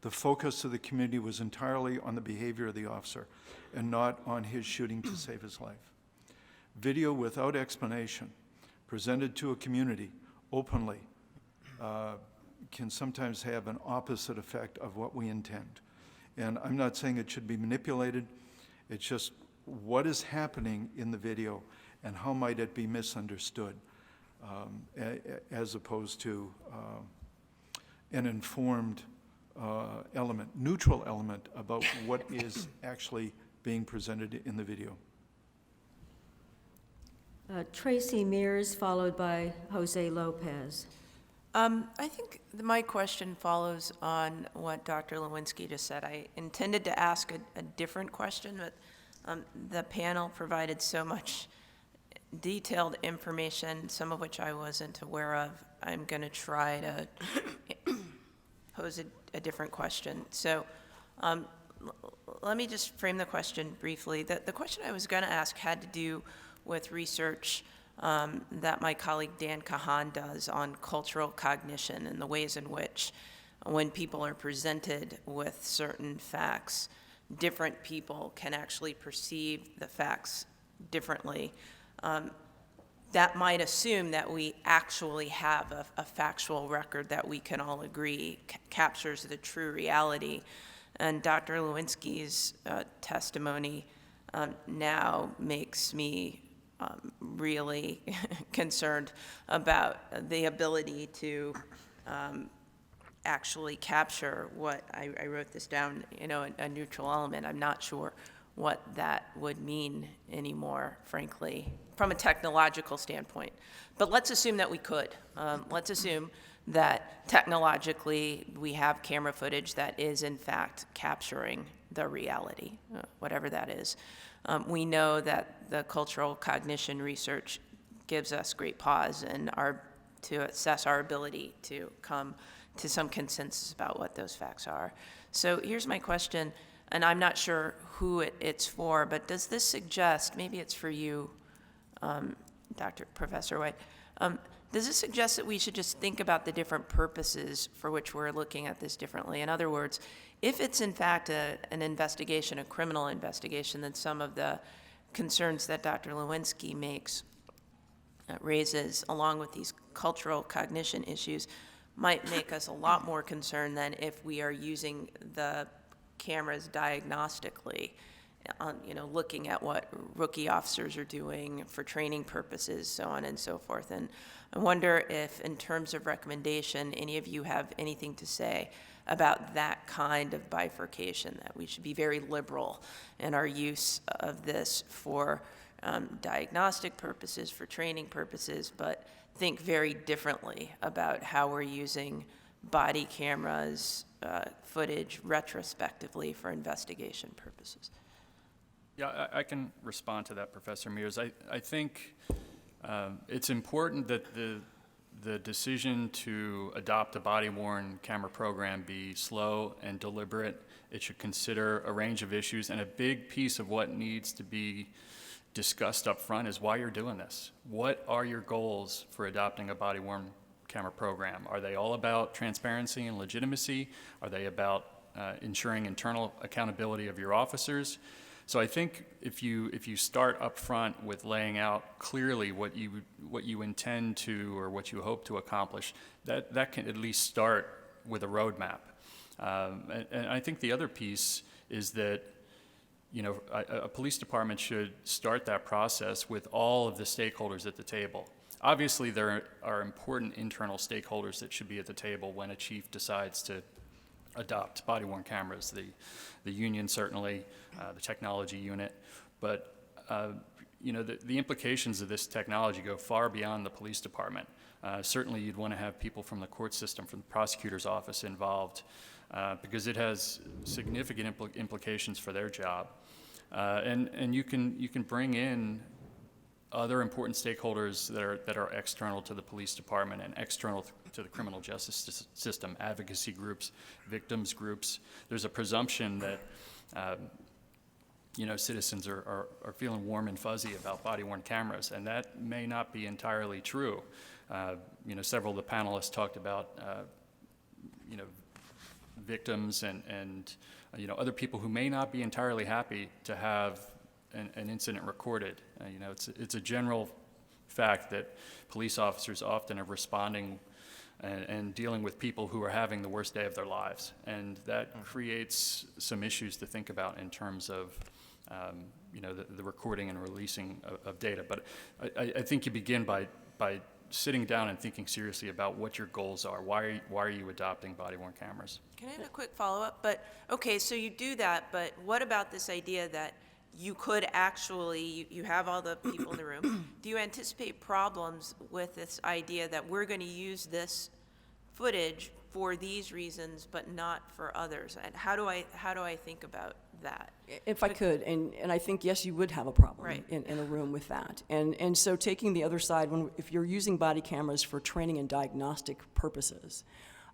The focus of the community was entirely on the behavior of the officer and not on his shooting to save his life. Video without explanation, presented to a community openly, can sometimes have an opposite effect of what we intend. And I'm not saying it should be manipulated. It's just what is happening in the video and how might it be misunderstood as opposed to an informed element, neutral element about what is actually being presented in the video. Tracy Mears, followed by Jose Lopez. I think my question follows on what Dr. Lewinsky just said. I intended to ask a different question, but the panel provided so much detailed information, some of which I wasn't aware of. I'm going to try to pose a different question. So let me just frame the question briefly. The question I was going to ask had to do with research that my colleague Dan Kahan does on cultural cognition and the ways in which, when people are presented with certain facts, different people can actually perceive the facts differently. That might assume that we actually have a factual record that we can all agree captures the true reality. And Dr. Lewinsky's testimony now makes me really concerned about the ability to actually capture what, I wrote this down, a neutral element. I'm not sure what that would mean anymore, frankly, from a technological standpoint. But let's assume that we could. Let's assume that technologically we have camera footage that is in fact capturing the reality, whatever that is. We know that the cultural cognition research gives us great pause to assess our ability to come to some consensus about what those facts are. So here's my question, and I'm not sure who it's for, but does this suggest, maybe it's for you, Professor White, does this suggest that we should just think about the different purposes for which we're looking at this differently? In other words, if it's in fact an investigation, a criminal investigation, then some of the concerns that Dr. Lewinsky raises, along with these cultural cognition issues, might make us a lot more concerned than if we are using the cameras diagnostically, looking at what rookie officers are doing for training purposes, so on and so forth. And I wonder if, in terms of recommendation, any of you have anything to say about that kind of bifurcation, that we should be very liberal in our use of this for diagnostic purposes, for training purposes, but think very differently about how we're using body cameras, footage retrospectively for investigation purposes. Yeah, I can respond to that, Professor Mears. I think it's important that the decision to adopt a body-worn camera program be slow and deliberate. It should consider a range of issues, and a big piece of what needs to be discussed up front is why you're doing this. What are your goals for adopting a body-worn camera program? Are they all about transparency and legitimacy? Are they about ensuring internal accountability of your officers? So I think if you start up front with laying out clearly what you intend to or what you hope to accomplish, that can at least start with a roadmap. And I think the other piece is that a police department should start that process with all of the stakeholders at the table. Obviously, there are important internal stakeholders that should be at the table when a chief decides to adopt body-worn cameras. The union, certainly, the technology unit, but the implications of this technology go far beyond the police department. Certainly, you'd want to have people from the court system, from the prosecutor's office involved, because it has significant implications for their job. And you can bring in other important stakeholders that are external to the police department and external to the criminal justice system, advocacy groups, victims groups. There's a presumption that citizens are feeling warm and fuzzy about body-worn cameras, and that may not be entirely true. Several of the panelists talked about victims and other people who may not be entirely happy to have an incident recorded. It's a general fact that police officers often are responding and dealing with people who are having the worst day of their lives, and that creates some issues to think about in terms of the recording and releasing of data. But I think you begin by sitting down and thinking seriously about what your goals are. Why are you adopting body-worn cameras? Can I have a quick follow-up? Okay, so you do that, but what about this idea that you could actually, you have all the people in the room. Do you anticipate problems with this idea that we're going to use this footage for these reasons, but not for others? And how do I think about that? If I could, and I think, yes, you would have a problem Right. in a room with that. And so taking the other side, if you're using body cameras for training and diagnostic purposes,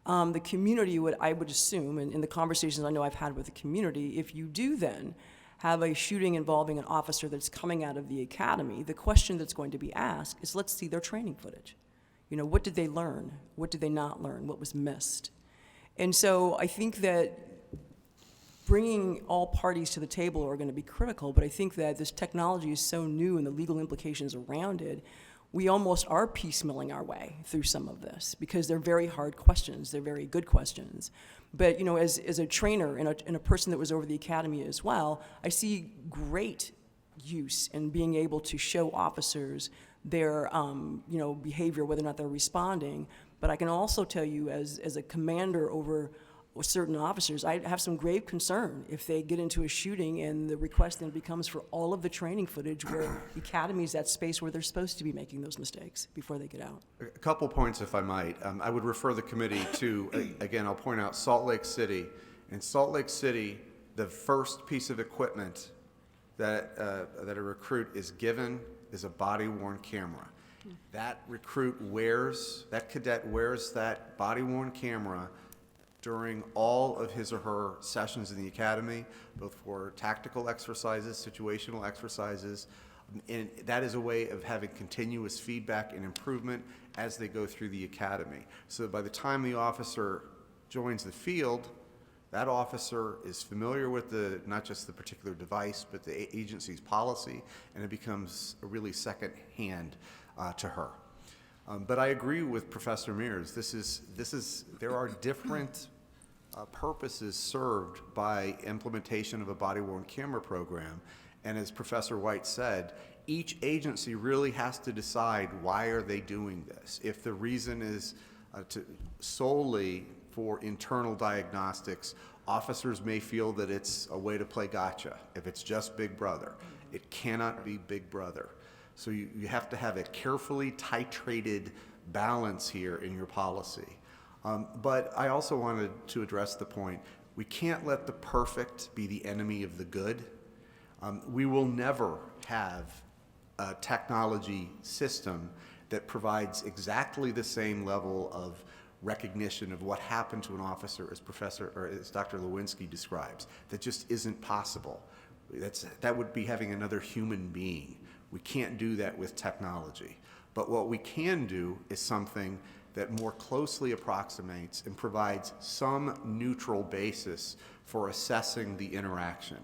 the community I would assume, and in the conversations I know I've had with the community, if you do then have a shooting involving an officer that's coming out of the academy, the question that's going to be asked is, let's see their training footage. What did they learn? What did they not learn? What was missed? And so I think that bringing all parties to the table are going to be critical, but I think that this technology is so new and the legal implications around it, we almost are piecemealing our way through some of this because they're very hard questions. They're very good questions. But as a trainer and a person that was over the academy as well, I see great use and being able to show officers their, behavior, whether or not they're responding. But I can also tell you, as a commander over certain officers, I have some grave concern if they get into a shooting and the request then becomes for all of the training footage where the academy is that space where they're supposed to be making those mistakes before they get out. A couple points, if I might. I would refer the committee to, again, I'll point out Salt Lake City. In Salt Lake City, the first piece of equipment that a recruit is given is a body-worn camera. That cadet wears that body-worn camera during all of his or her sessions in the academy, both for tactical exercises, situational exercises, and that is a way of having continuous feedback and improvement as they go through the academy. So by the time the officer joins the field, that officer is familiar with not just the particular device, but the agency's policy, and it becomes a really second hand to her. But I agree with Professor Mears. There are different purposes served by implementation of a body-worn camera program, and as Professor White said, each agency really has to decide why are they doing this. If the reason is solely for internal diagnostics, officers may feel that it's a way to play gotcha. If it's just Big Brother, it cannot be Big Brother. So you have to have a carefully titrated balance here in your policy. But I also wanted to address the point, we can't let the perfect be the enemy of the good. We will never have a technology system that provides exactly the same level of recognition of what happened to an officer as Dr. Lewinsky describes. That just isn't possible. That would be having another human being. We can't do that with technology. But what we can do is something that more closely approximates and provides some neutral basis for assessing the interaction.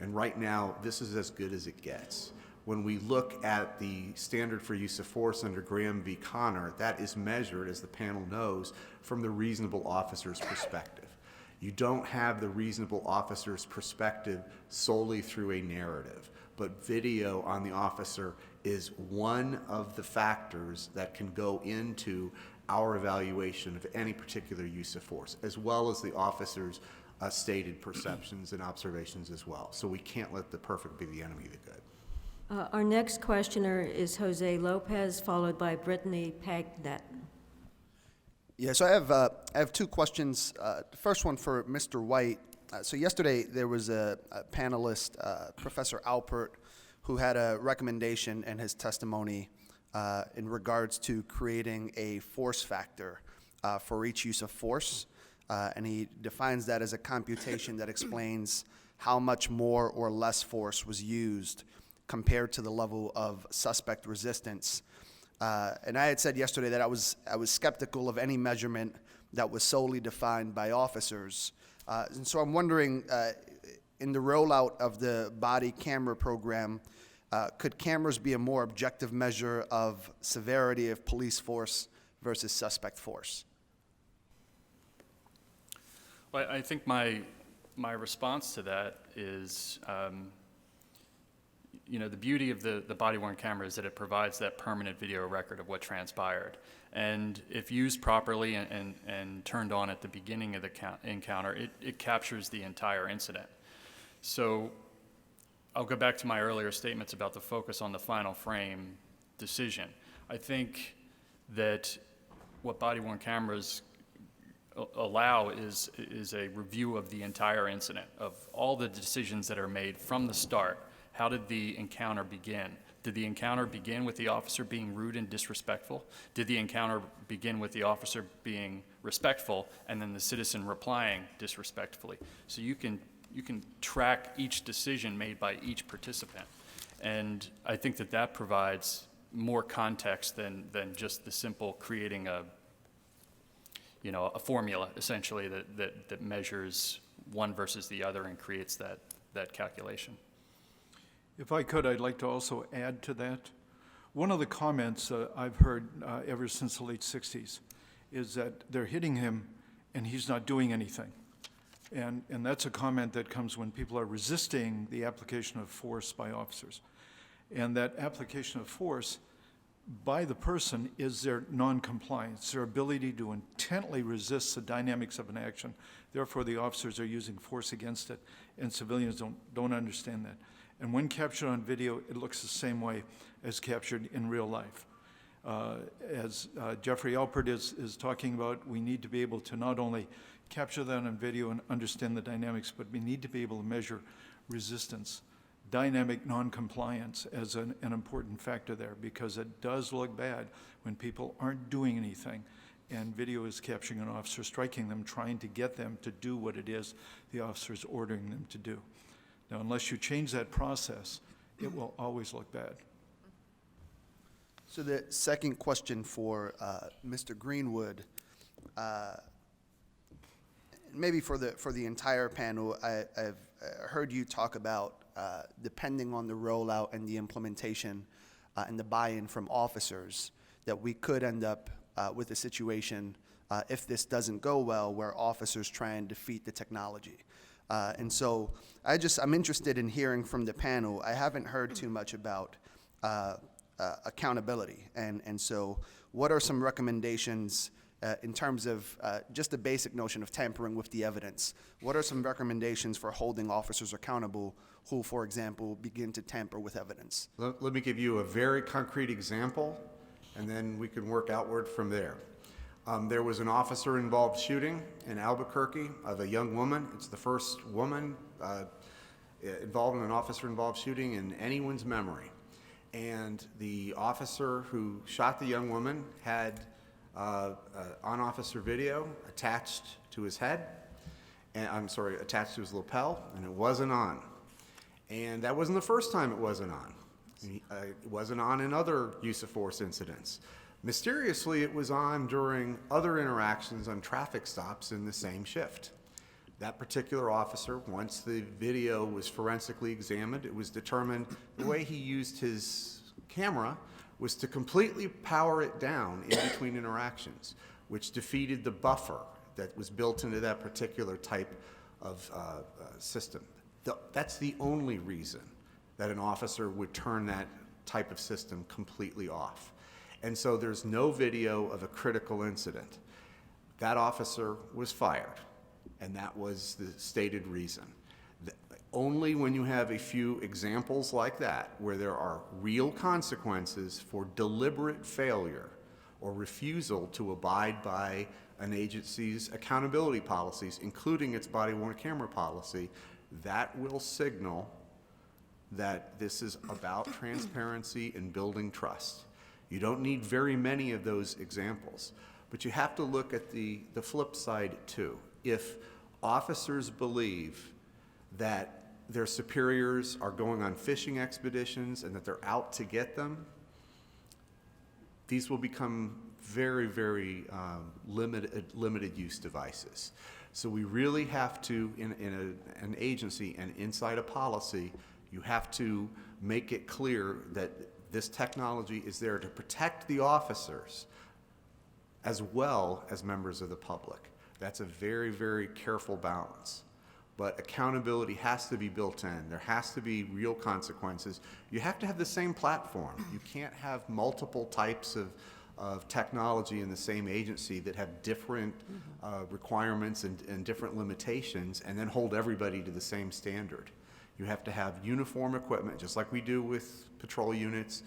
And right now, this is as good as it gets. When we look at the standard for use of force under Graham v. Connor, that is measured, as the panel knows, from the reasonable officer's perspective. You don't have the reasonable officer's perspective solely through a narrative, but video on the officer is one of the factors that can go into our evaluation of any particular use of force, as well as the officer's stated perceptions and observations as well. So we can't let the perfect be the enemy of the good. Our next questioner is Jose Lopez, followed by Brittany Pagnet. Yeah, so I have two questions. The first one for Mr. White. So yesterday there was a panelist, Professor Alpert, who had a recommendation in his testimony in regards to creating a force factor for each use of force. And he defines that as a computation that explains how much more or less force was used compared to the level of suspect resistance. And I had said yesterday that I was skeptical of any measurement that was solely defined by officers. And so I'm wondering, in the rollout of the body camera program, could cameras be a more objective measure of severity of police force versus suspect force? Well, I think my response to that is, the beauty of the body-worn camera is that it provides that permanent video record of what transpired. And if used properly and turned on at the beginning of the encounter, it captures the entire incident. So I'll go back to my earlier statements about the focus on the final frame decision. I think that what body-worn cameras allow is a review of the entire incident, of all the decisions that are made from the start. How did the encounter begin? Did the encounter begin with the officer being rude and disrespectful? Did the encounter begin with the officer being respectful and then the citizen replying disrespectfully? So you can track each decision made by each participant. And I think that provides more context than just the simple creating a formula, essentially, that measures one versus the other and creates that calculation. If I could, I'd like to also add to that. One of the comments I've heard ever since the late 60s is that they're hitting him and he's not doing anything. And that's a comment that comes when people are resisting the application of force by officers. And that application of force by the person is their non-compliance, their ability to intently resist the dynamics of an action. Therefore, the officers are using force against it, and civilians don't understand that. And when captured on video, it looks the same way as captured in real life. As Jeffrey Alpert is talking about, we need to be able to not only capture that on video and understand the dynamics, but we need to be able to measure resistance, dynamic non-compliance as an important factor there, because it does look bad when people aren't doing anything and video is capturing an officer, striking them, trying to get them to do what it is the officer is ordering them to do. Now, unless you change that process, it will always look bad. So the second question for Mr. Greenwood, maybe for the entire panel, I've heard you talk about depending on the rollout and the implementation and the buy-in from officers, that we could end up with a situation, if this doesn't go well, where officers try and defeat the technology. And so I'm interested in hearing from the panel. I haven't heard too much about accountability. And so what are some recommendations in terms of just the basic notion of tampering with the evidence? What are some recommendations for holding officers accountable who, for example, begin to tamper with evidence? Let me give you a very concrete example, and then we can work outward from there. There was an officer-involved shooting in Albuquerque of a young woman. It's the first woman involved in an officer-involved shooting in anyone's memory. And the officer who shot the young woman had on-officer video attached to his head, and attached to his lapel, and it wasn't on. And that wasn't the first time it wasn't on. It wasn't on in other use of force incidents. Mysteriously, it was on during other interactions on traffic stops in the same shift. That particular officer, once the video was forensically examined, it was determined the way he used his camera was to completely power it down in between interactions, which defeated the buffer that was built into that particular type of system. That's the only reason that an officer would turn that type of system completely off. And so there's no video of a critical incident. That officer was fired, and that was the stated reason. Only when you have a few examples like that, where there are real consequences for deliberate failure or refusal to abide by an agency's accountability policies, including its body-worn camera policy, that will signal that this is about transparency and building trust. You don't need very many of those examples, but you have to look at the flip side too. If officers believe that their superiors are going on fishing expeditions and that they're out to get them, these will become very, very limited use devices. So we really have to, in an agency and inside a policy, you have to make it clear that this technology is there to protect the officers as well as members of the public. That's a very, very careful balance. But accountability has to be built in. There has to be real consequences. You have to have the same platform. You can't have multiple types of technology in the same agency that have different requirements and different limitations, and then hold everybody to the same standard. You have to have uniform equipment, just like we do with patrol units.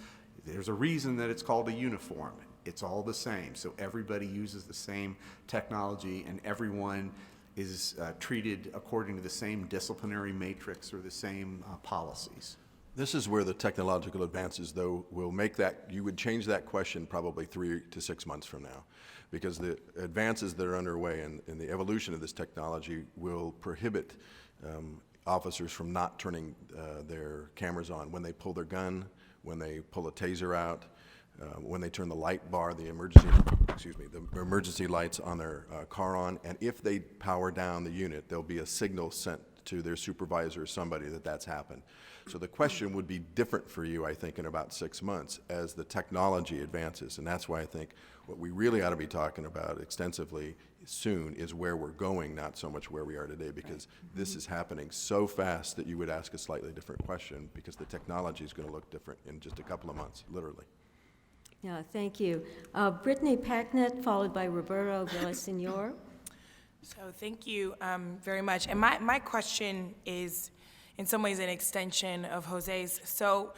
There's a reason that it's called a uniform. It's all the same. So everybody uses the same technology, and everyone is treated according to the same disciplinary matrix or the same policies. This is where the technological advances, though, will make that, you would change that question probably 3 to 6 months from now, because the advances that are underway and the evolution of this technology will prohibit officers from not turning their cameras on when they pull their gun, when they pull a taser out, when they turn the light bar, the emergency lights on their car on, and if they power down the unit, there'll be a signal sent to their supervisor or somebody that that's happened. So the question would be different for you, I think, in about 6 months as the technology advances, and that's why I think what we really ought to be talking about extensively soon is where we're going, not so much where we are today, because this is happening so fast that you would ask a slightly different question, because the technology is going to look different in just a couple of months, literally. Yeah, thank you. Brittany Packnett, followed by Roberto Villasenor. So thank you very much. And my question is in some ways an extension of Jose's. So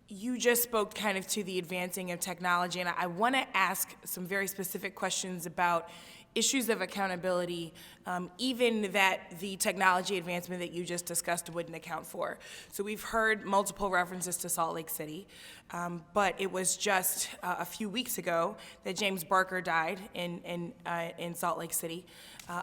you just spoke kind of to the advancing of technology, and I want to ask some very specific questions about issues of accountability, even that the technology advancement that you just discussed wouldn't account for. So we've heard multiple references to Salt Lake City, but it was just a few weeks ago that James Barker died in Salt Lake City,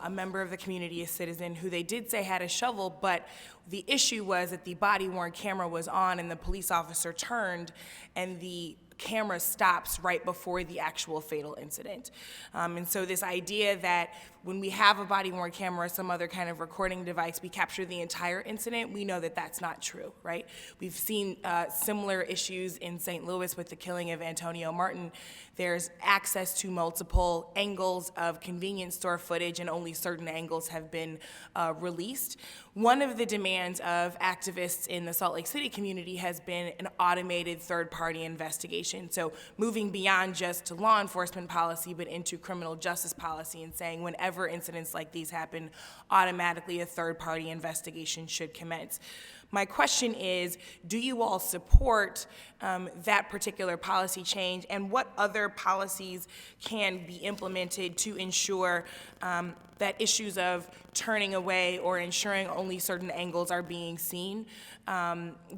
a member of the community, a citizen who they did say had a shovel, but the issue was that the body-worn camera was on and the police officer turned and the camera stops right before the actual fatal incident. And so this idea that when we have a body-worn camera or some other kind of recording device, we capture the entire incident, we know that that's not true, right? We've seen similar issues in St. Louis with the killing of Antonio Martin. There's access to multiple angles of convenience store footage, and only certain angles have been released. One of the demands of activists in the Salt Lake City community has been an automated third-party investigation. So moving beyond just law enforcement policy, but into criminal justice policy, and saying whenever incidents like these happen, automatically a third-party investigation should commence. My question is, do you all support that particular policy change, and what other policies can be implemented to ensure that issues of turning away or ensuring only certain angles are being seen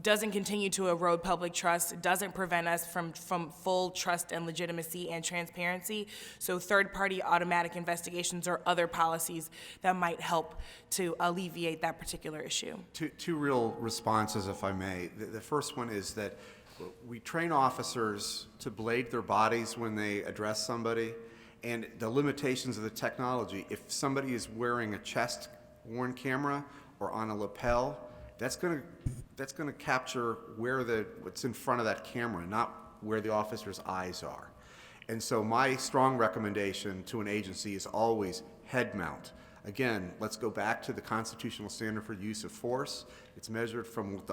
doesn't continue to erode public trust, doesn't prevent us from full trust and legitimacy and transparency? So third-party automatic investigations or other policies that might help to alleviate that particular issue. Two real responses, if I may. The first one is that we train officers to blade their bodies when they address somebody, and the limitations of the technology. If somebody is wearing a chest-worn camera or on a lapel, that's going to capture what's in front of that camera, not where the officer's eyes are. And so my strong recommendation to an agency is always head mount. Again, let's go back to the constitutional standard for use of force. It's measured from what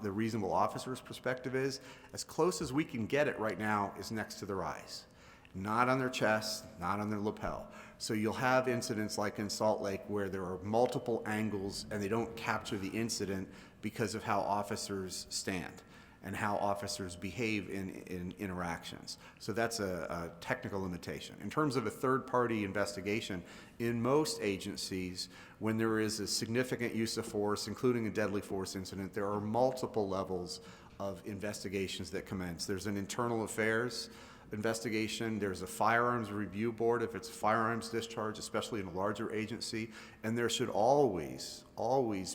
the reasonable officer's perspective is. As close as we can get it right now is next to their eyes, not on their chest, not on their lapel. So you'll have incidents like in Salt Lake where there are multiple angles and they don't capture the incident because of how officers stand and how officers behave in interactions. So that's a technical limitation. In terms of a third-party investigation, in most agencies, when there is a significant use of force, including a deadly force incident, there are multiple levels of investigations that commence. There's an internal affairs investigation, there's a firearms review board if it's a firearms discharge, especially in a larger agency, and there should always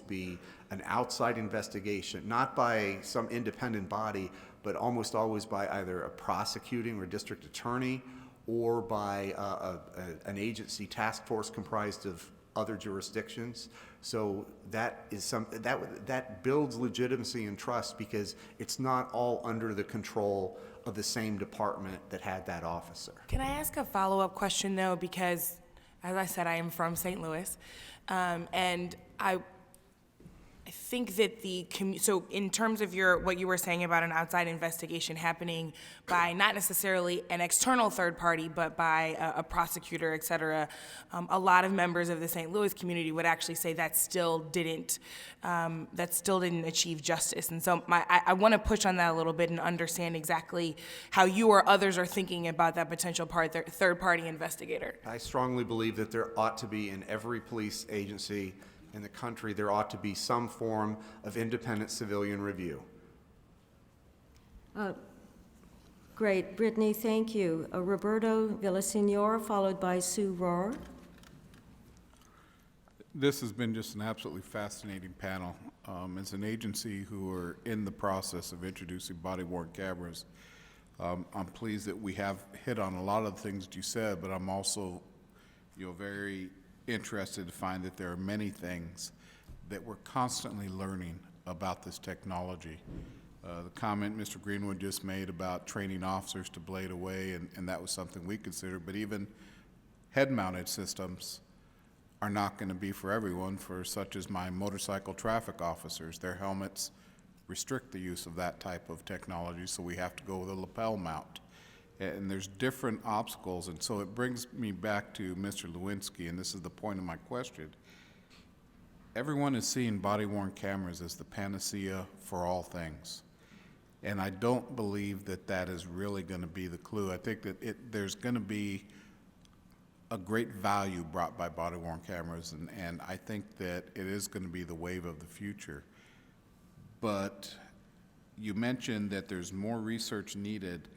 be an outside investigation, not by some independent body, but almost always by either a prosecuting or district attorney or by an agency task force comprised of other jurisdictions. So that is that builds legitimacy and trust because it's not all under the control of the same department that had that officer. Can I ask a follow-up question, though? Because, as I said, I am from St. Louis, and I think that so in terms of what you were saying about an outside investigation happening by not necessarily an external third party, but by a prosecutor, et cetera, a lot of members of the St. Louis community would actually say that still didn't achieve justice. And so I want to push on that a little bit and understand exactly how you or others are thinking about that potential third party investigator. I strongly believe that there ought to be in every police agency in the country, there ought to be some form of independent civilian review. Great, Brittany, thank you. Roberto Villasenor, followed by Sue Rohr. This has been just an absolutely fascinating panel. As an agency who are in the process of introducing body-worn cameras, I'm pleased that we have hit on a lot of the things that you said, but I'm also, very interested to find that there are many things that we're constantly learning about this technology. The comment Mr. Greenwood just made about training officers to blade away, and that was something we considered, but even head-mounted systems are not going to be for everyone, for such as my motorcycle traffic officers. Their helmets restrict the use of that type of technology, so we have to go with a lapel mount. And there's different obstacles, and so it brings me back to Mr. Lewinsky, and this is the point of my question. Everyone is seeing body-worn cameras as the panacea for all things. And I don't believe that that is really going to be the clue. I think that there's going to be a great value brought by body-worn cameras, and I think that it is going to be the wave of the future. But you mentioned that there's more research needed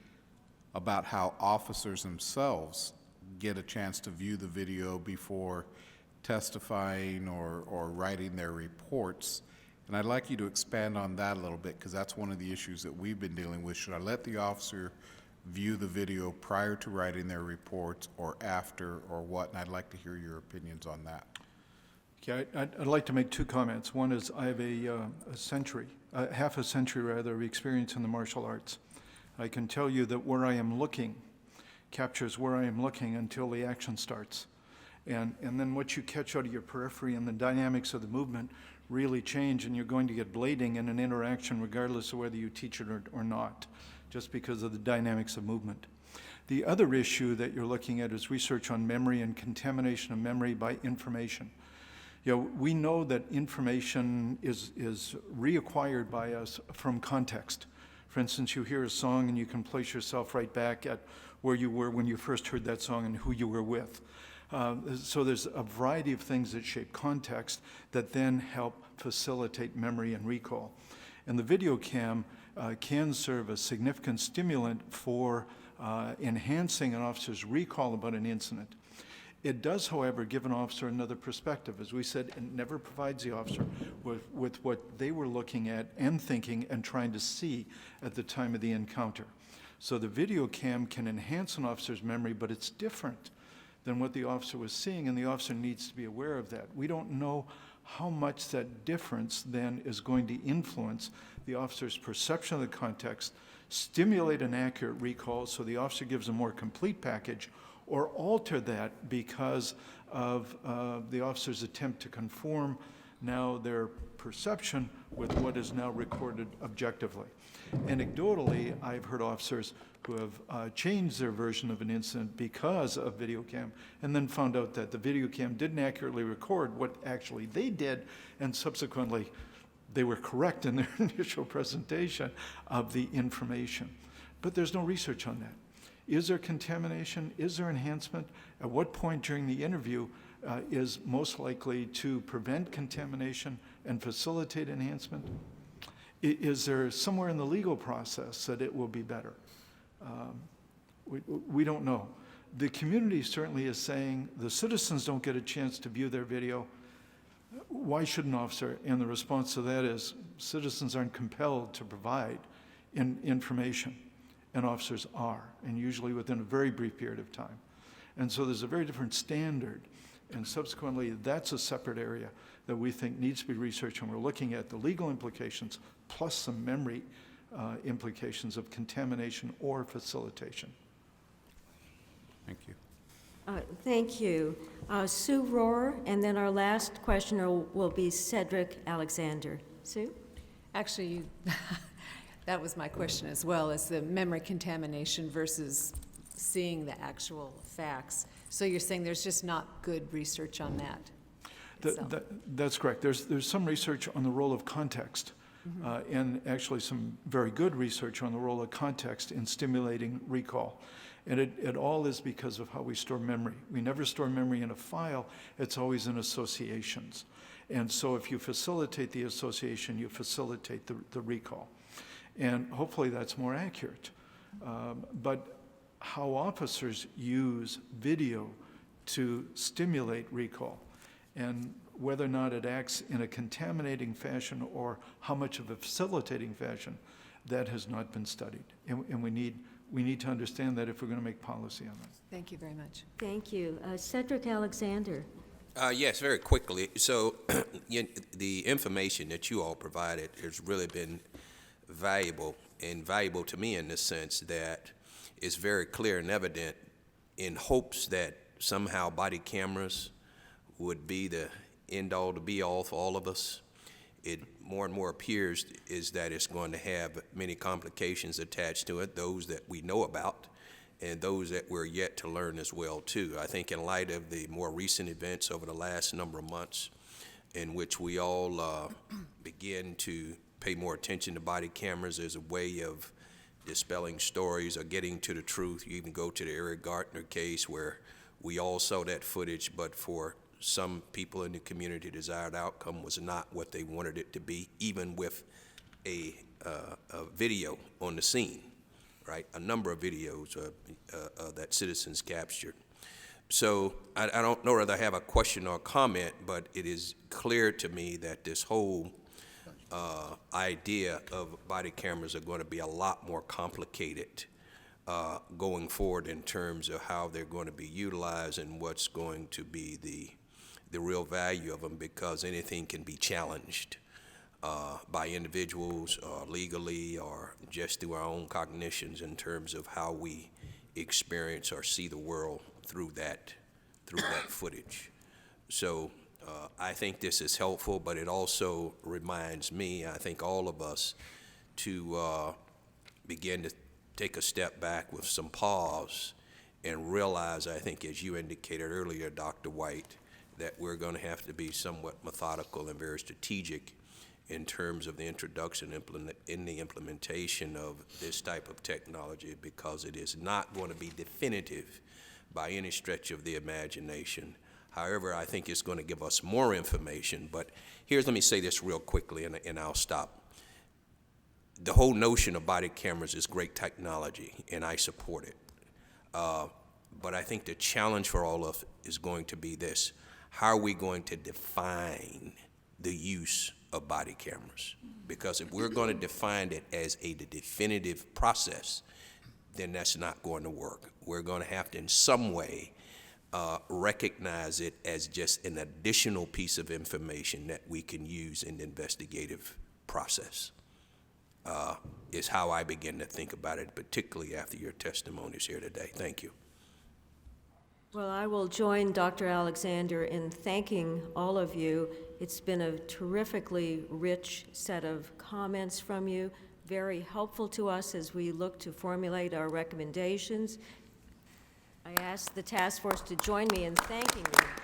about how officers themselves get a chance to view the video before testifying or writing their reports. And I'd like you to expand on that a little bit, because that's one of the issues that we've been dealing with. Should I let the officer view the video prior to writing their reports or after, or what? And I'd like to hear your opinions on that. Okay, I'd like to make two comments. One is I have half a century rather, of experience in the martial arts. I can tell you that where I am looking captures where I am looking until the action starts. And then what you catch out of your periphery and the dynamics of the movement really change, and you're going to get blading in an interaction regardless of whether you teach it or not, just because of the dynamics of movement. The other issue that you're looking at is research on memory and contamination of memory by information. You know, we know that information is reacquired by us from context. For instance, you hear a song and you can place yourself right back at where you were when you first heard that song and who you were with. So there's a variety of things that shape context that then help facilitate memory and recall. And the video cam can serve a significant stimulant for enhancing an officer's recall about an incident. It does, however, give an officer another perspective. As we said, it never provides the officer with what they were looking at and thinking and trying to see at the time of the encounter. So the video cam can enhance an officer's memory, but it's different than what the officer was seeing, and the officer needs to be aware of that. We don't know how much that difference then is going to influence the officer's perception of the context, stimulate an accurate recall so the officer gives a more complete package, or alter that because of the officer's attempt to conform now their perception with what is now recorded objectively. Anecdotally, I've heard officers who have changed their version of an incident because of video cam, and then found out that the video cam didn't accurately record what actually they did, and subsequently they were correct in their initial presentation of the information. But there's no research on that. Is there contamination? Is there enhancement? At what point during the interview is most likely to prevent contamination and facilitate enhancement? Is there somewhere in the legal process that it will be better? We don't know. The community certainly is saying the citizens don't get a chance to view their video. Why should an officer? And the response to that is citizens aren't compelled to provide information, and officers are, and usually within a very brief period of time. And so there's a very different standard, and subsequently that's a separate area that we think needs to be researched, and we're looking at the legal implications plus some memory implications of contamination or facilitation. Thank you. Thank you. Sue Rohr, and then our last questioner will be Cedric Alexander. Sue? Actually, that was my question as well, is the memory contamination versus seeing the actual facts. So you're saying there's just not good research on that? That's correct. There's some research on the role of context, and actually some very good research on the role of context in stimulating recall. And it all is because of how we store memory. We never store memory in a file, it's always in associations. And so if you facilitate the association, you facilitate the recall. And hopefully that's more accurate. But how officers use video to stimulate recall, and whether or not it acts in a contaminating fashion or how much of a facilitating fashion, that has not been studied. And we need to understand that if we're going to make policy on that. Thank you very much. Thank you. Cedric Alexander. Yes, very quickly. So the information that you all provided has really been valuable, and valuable to me in the sense that it's very clear and evident in hopes that somehow body cameras would be the end-all to be-all for all of us. It more and more appears is that it's going to have many complications attached to it, those that we know about and those that we're yet to learn as well, too. I think in light of the more recent events over the last number of months in which we all begin to pay more attention to body cameras as a way of dispelling stories or getting to the truth. You even go to the Eric Gartner case where we all saw that footage, but for some people in the community, the desired outcome was not what they wanted it to be, even with a video on the scene, right? A number of videos that citizens captured. So I don't know whether I have a question or a comment, but it is clear to me that this whole idea of body cameras are going to be a lot more complicated going forward in terms of how they're going to be utilized and what's going to be the real value of them, because anything can be challenged by individuals legally or just through our own cognitions in terms of how we experience or see the world through that footage. So I think this is helpful, but it also reminds me, I think all of us, to begin to take a step back with some pause and realize, I think as you indicated earlier, Dr. White, that we're going to have to be somewhat methodical and very strategic in terms of the introduction in the implementation of this type of technology, because it is not going to be definitive by any stretch of the imagination. However, I think it's going to give us more information. But let me say this real quickly, and I'll stop. The whole notion of body cameras is great technology, and I support it. But I think the challenge for all of us is going to be this: how are we going to define the use of body cameras? Because if we're going to define it as a definitive process, then that's not going to work. We're going to have to, in some way, recognize it as just an additional piece of information that we can use in the investigative process, is how I begin to think about it, particularly after your testimonies here today. Thank you. Well, I will join Dr. Alexander in thanking all of you. It's been a terrifically rich set of comments from you, very helpful to us as we look to formulate our recommendations. I ask the task force to join me in thanking you.